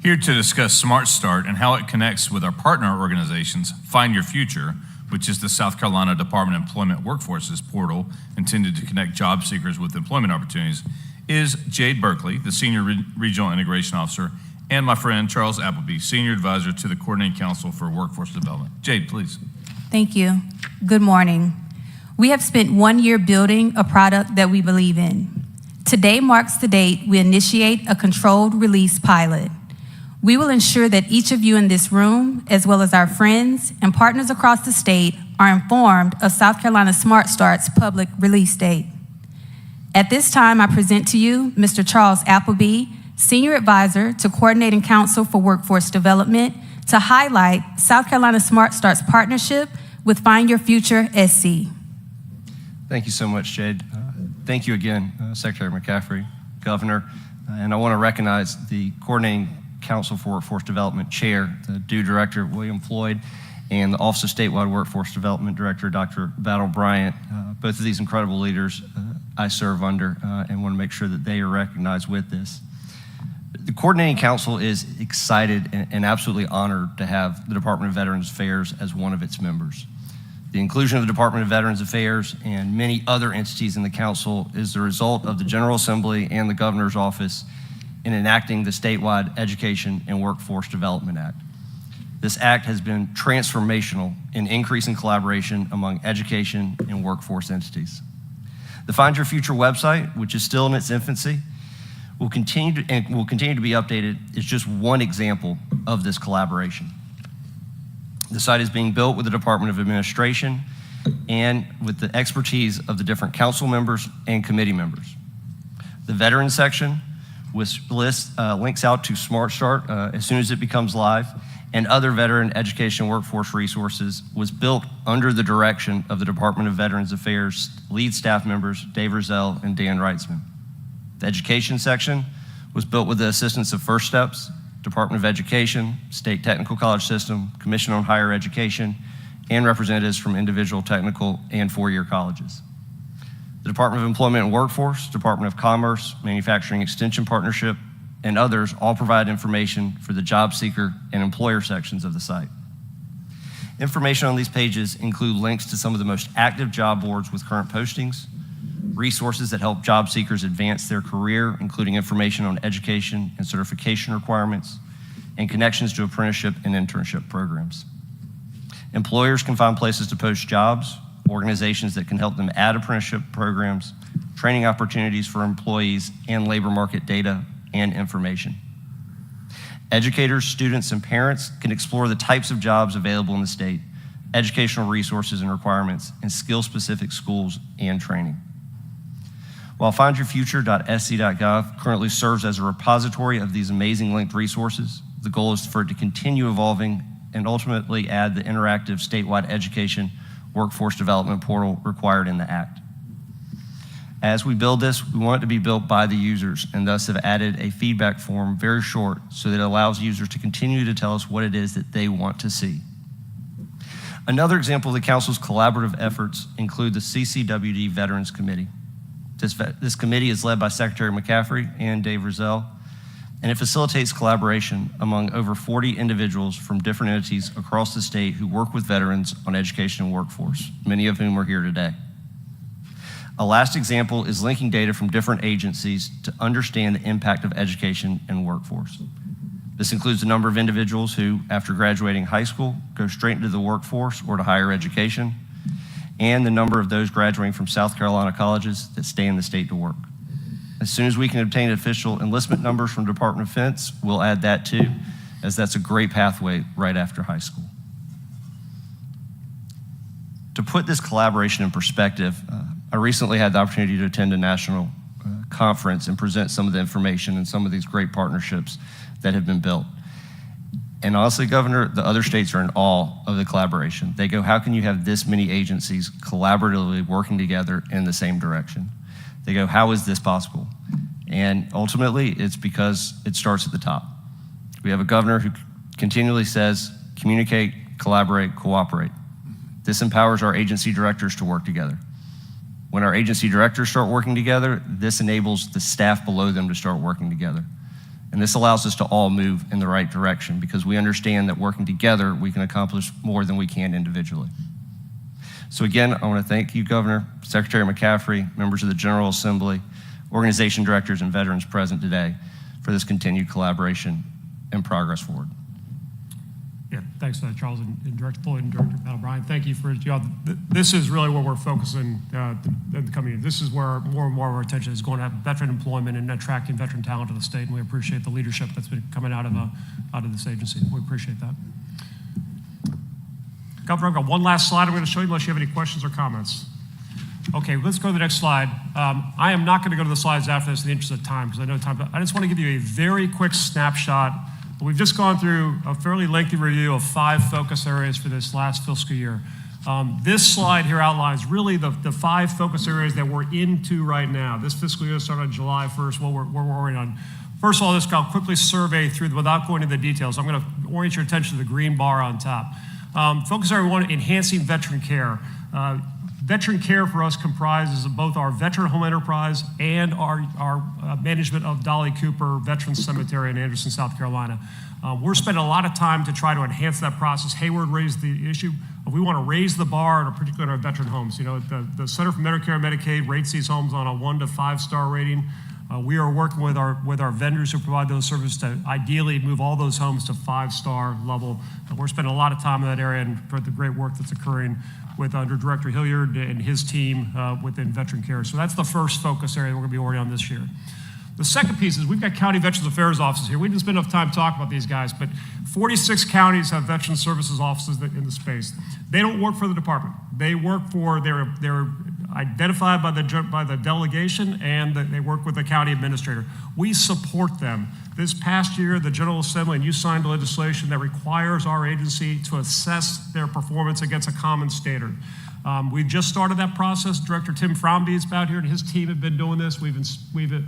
Here to discuss Smart Start and how it connects with our partner organizations, Find Your Future, which is the South Carolina Department of Employment Workforces portal intended to connect job seekers with employment opportunities, is Jade Berkeley, the Senior Regional Integration Officer, and my friend Charles Appleby, Senior Advisor to the Coordinating Council for Workforce Development. Jade, please. Thank you. Good morning. We have spent 1 year building a product that we believe in. Today marks the date we initiate a controlled release pilot. We will ensure that each of you in this room, as well as our friends and partners across the state, are informed of South Carolina Smart Start's public release date. At this time, I present to you Mr. Charles Appleby, Senior Advisor to Coordinating Council for Workforce Development, to highlight South Carolina Smart Start's partnership with Find Your Future SC. Thank you so much, Jade. Thank you again, Secretary McCaffrey, Governor, and I want to recognize the Coordinating Council for Workforce Development Chair, the DO Director, William Floyd, and the Office of Statewide Workforce Development Director, Dr. Battle Bryant. Both of these incredible leaders I serve under and want to make sure that they are recognized with this. The Coordinating Council is excited and absolutely honored to have the Department of Veterans Affairs as one of its members. The inclusion of the Department of Veterans Affairs and many other entities in the Council is the result of the General Assembly and the Governor's Office in enacting the statewide Education and Workforce Development Act. This act has been transformational in increasing collaboration among education and workforce entities. The Find Your Future website, which is still in its infancy, will continue to be updated, is just one example of this collaboration. The site is being built with the Department of Administration and with the expertise of the different council members and committee members. The Veterans section, which links out to Smart Start as soon as it becomes live, and other veteran education workforce resources, was built under the direction of the Department of Veterans Affairs lead staff members, Dave Rozelle and Dan Reitzman. The education section was built with the assistance of First Steps, Department of Education, State Technical College System, Commission on Higher Education, and representatives from individual technical and four-year colleges. The Department of Employment and Workforce, Department of Commerce, Manufacturing Extension Partnership, and others all provide information for the job seeker and employer sections of the site. Information on these pages include links to some of the most active job boards with current postings, resources that help job seekers advance their career, including information on education and certification requirements, and connections to apprenticeship and internship programs. Employers can find places to post jobs, organizations that can help them add apprenticeship programs, training opportunities for employees, and labor market data and information. Educators, students, and parents can explore the types of jobs available in the state, educational resources and requirements, and skill-specific schools and training. While findyourfuture.sc.gov currently serves as a repository of these amazing linked resources, the goal is for it to continue evolving and ultimately add the interactive statewide education workforce development portal required in the Act. As we build this, we want it to be built by the users and thus have added a feedback form very short so that it allows users to continue to tell us what it is that they want to see. Another example of the Council's collaborative efforts include the CCWD Veterans Committee. This committee is led by Secretary McCaffrey and Dave Rozelle, and it facilitates collaboration among over 40 individuals from different entities across the state who work with veterans on education and workforce, many of whom are here today. A last example is linking data from different agencies to understand the impact of education and workforce. This includes the number of individuals who, after graduating high school, go straight into the workforce or to higher education, and the number of those graduating from South Carolina colleges that stay in the state to work. As soon as we can obtain official enlistment numbers from Department of Defense, we'll add that too, as that's a great pathway right after high school. To put this collaboration in perspective, I recently had the opportunity to attend a national conference and present some of the information and some of these great partnerships that have been built. And honestly, Governor, the other states are in awe of the collaboration. They go, how can you have this many agencies collaboratively working together in the same direction? They go, how is this possible? And ultimately, it's because it starts at the top. We have a governor who continually says, communicate, collaborate, cooperate. This empowers our agency directors to work together. When our agency directors start working together, this enables the staff below them to start working together. And this allows us to all move in the right direction because we understand that working together, we can accomplish more than we can individually. So again, I want to thank you, Governor, Secretary McCaffrey, members of the General Assembly, organization directors, and veterans present today for this continued collaboration and progress forward. Yeah, thanks for that, Charles, and Director Floyd and Director Pat O'Brien. Thank you for, this is really where we're focusing in the coming year. This is where more and more of our attention is going to have veteran employment and attracting veteran talent to the state, and we appreciate the leadership that's been coming out of this agency. We appreciate that. Governor, I've got one last slide I'm going to show you unless you have any questions or comments. Okay, let's go to the next slide. I am not going to go to the slides after this in the interest of time because I know time, but I just want to give you a very quick snapshot. We've just gone through a fairly lengthy review of 5 focus areas for this last fiscal year. This slide here outlines really the 5 focus areas that we're into right now. This fiscal year started on July 1st, what we're working on. First of all, I'll quickly survey through, without going into the details. I'm going to orient your attention to the green bar on top. Focus area 1, enhancing veteran care. Veteran care for us comprises of both our veteran home enterprise and our management of Dolly Cooper Veterans Cemetery in Anderson, South Carolina. We're spending a lot of time to try to enhance that process. Hayward raised the issue. We want to raise the bar, particularly in our veteran homes. You know, the Center for Medicare and Medicaid rates these homes on a 1 to 5-star rating. We are working with our vendors who provide those services to ideally move all those homes to 5-star level. We're spending a lot of time in that area and for the great work that's occurring with under Director Hilliard and his team within veteran care. So that's the first focus area we're going to be working on this year. The second piece is we've got county Veterans Affairs offices here. We didn't spend enough time talking about these guys, but 46 counties have veteran services offices in the space. They don't work for the department. They work for, they're identified by the delegation, and they work with the county administrator. We support them. This past year, the General Assembly, and you signed legislation that requires our agency to assess their performance against a common standard. We've just started that process. Director Tim Fromby is out here, and his team have been doing this. We've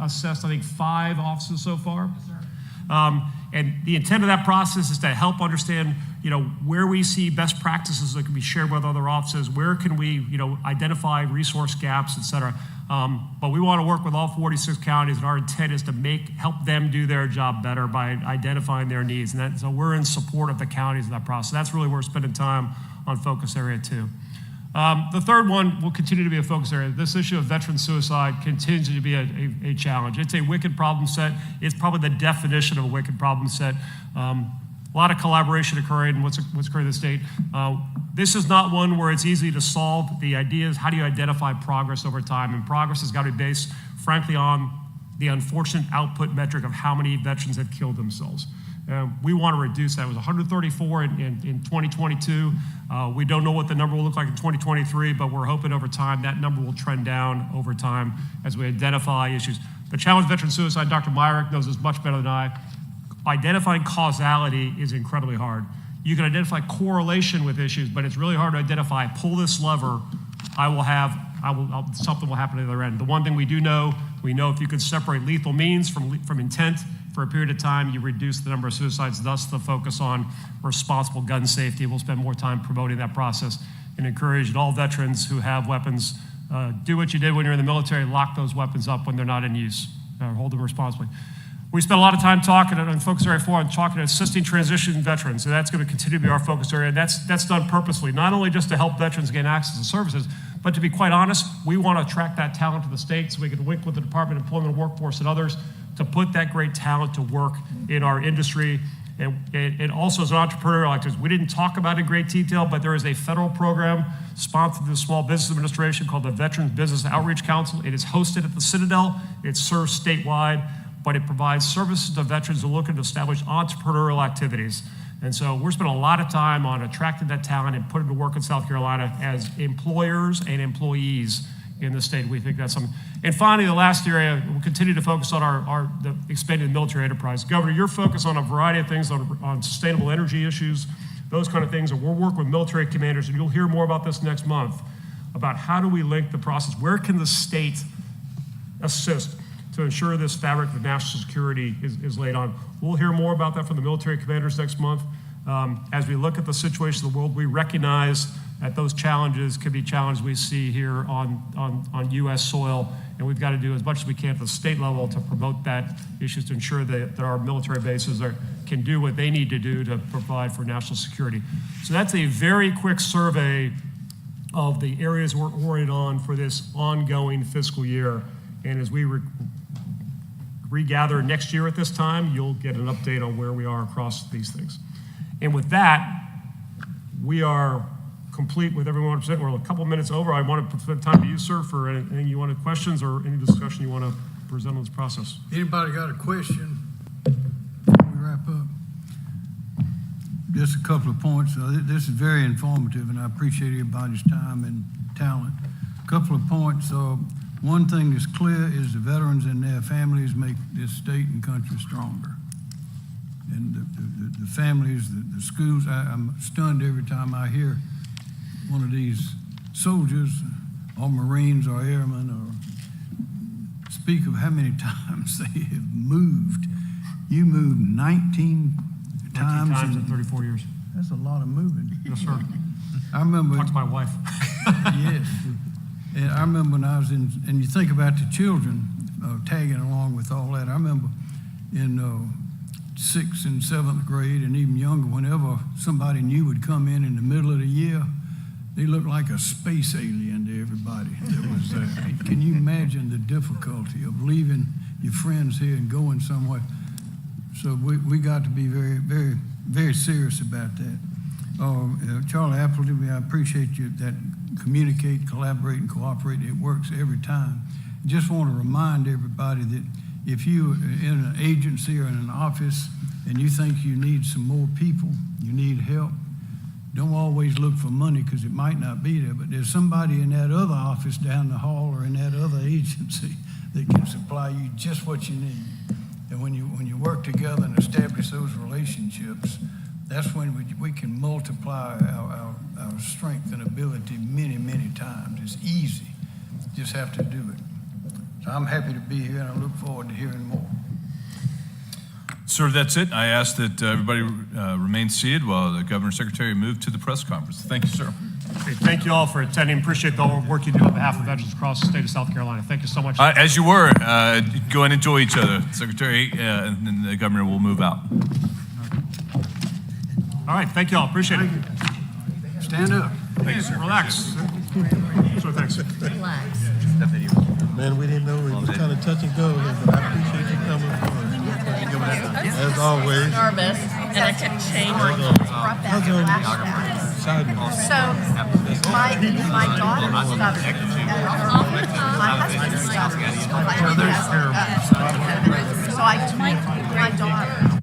assessed, I think, 5 offices so far. And the intent of that process is to help understand, where we see best practices that can be shared with other offices, where can we, identify resource gaps, et cetera. But we want to work with all 46 counties, and our intent is to help them do their job better by identifying their needs. And so we're in support of the counties in that process. That's really where we're spending time on focus area 2. The third one will continue to be a focus area. This issue of veteran suicide continues to be a challenge. It's a wicked problem set. It's probably the definition of a wicked problem set. A lot of collaboration occurring in what's occurring in the state. This is not one where it's easy to solve. The idea is how do you identify progress over time? And progress has got to be based, frankly, on the unfortunate output metric of how many veterans have killed themselves. We want to reduce that. It was 134 in 2022. We don't know what the number will look like in 2023, but we're hoping over time that number will trend down over time as we identify issues. The challenge of veteran suicide, Dr. Myrick knows this much better than I. Identifying causality is incredibly hard. You can identify correlation with issues, but it's really hard to identify, pull this lever, something will happen at the other end. The one thing we do know, we know if you can separate lethal means from intent for a period of time, you reduce the number of suicides, thus the focus on responsible gun safety. We'll spend more time promoting that process and encourage all veterans who have weapons, do what you did when you're in the military, lock those weapons up when they're not in use, hold them responsibly. We spent a lot of time talking on Focus Area 4 and talking to assisting transition veterans, and that's going to continue to be our focus area. And that's done purposely, not only just to help veterans gain access to services, but to be quite honest, we want to attract that talent to the state so we can link with the Department of Employment and Workforce and others to put that great talent to work in our industry. And also as an entrepreneurial activist, we didn't talk about it in great detail, but there is a federal program sponsored through the Small Business Administration called the Veterans Business Outreach Council. It is hosted at the Citadel. It serves statewide, but it provides services to veterans who are looking to establish entrepreneurial activities. And so we're spending a lot of time on attracting that talent and putting them to work in South Carolina as employers and employees in the state. We think that's something. And finally, the last area, we'll continue to focus on the expanding military enterprise. Governor, you're focused on a variety of things on sustainable energy issues, those kind of things, and we'll work with military commanders, and you'll hear more about this next month, about how do we link the process, where can the state assist to ensure this fabric of national security is laid on. We'll hear more about that from the military commanders next month. As we look at the situation of the world, we recognize that those challenges could be challenges we see here on U.S. soil, and we've got to do as much as we can at the state level to promote that issues to ensure that our military bases can do what they need to do to provide for national security. So that's a very quick survey of the areas we're oriented on for this ongoing fiscal year. And as we regather next year at this time, you'll get an update on where we are across these things. And with that, we are complete with everyone. We're a couple minutes over. I want to spend time to you, sir, for anything you wanted, questions or any discussion you want to present on this process. Anybody got a question before we wrap up? Just a couple of points. This is very informative, and I appreciate everybody's time and talent. A couple of points. One thing that's clear is the veterans and their families make this state and country stronger. And the families, the schools, I'm stunned every time I hear one of these soldiers or Marines or airmen or speak of how many times they have moved. You moved 19 times in 34 years. That's a lot of moving. Yes, sir. I remember. Talk to my wife. Yes. And I remember when I was in, and you think about the children tagging along with all that. I remember in 6th and 7th grade and even younger, whenever somebody new would come in the middle of the year, they looked like a space alien to everybody that was there. Can you imagine the difficulty of leaving your friends here and going somewhere? So we got to be very, very, very serious about that. Charlie Appleby, I appreciate you that communicate, collaborate, and cooperate. It works every time. Just want to remind everybody that if you're in an agency or in an office and you think you need some more people, you need help, don't always look for money because it might not be there, but there's somebody in that other office down the hall or in that other agency that can supply you just what you need. And when you work together and establish those relationships, that's when we can multiply our strength and ability many, many times. It's easy. You just have to do it. So I'm happy to be here, and I look forward to hearing more. Sir, that's it. I ask that everybody remain seated while the Governor and Secretary move to the press conference. Thank you, sir. Okay, thank you all for attending. Appreciate the work you do on behalf of veterans across the state of South Carolina. Thank you so much. As you were, go and enjoy each other. Secretary and then the Governor will move out. All right, thank you all. Appreciate it. Stand up. Thank you, sir. Relax. Sure, thanks. Relax. Man, we didn't know it was kind of touch and go here, but I appreciate you coming forward. As always. Nervous. And I kept changing. brought that flashback. So my daughter's stubborn. My husband's stubborn. So I took my daughter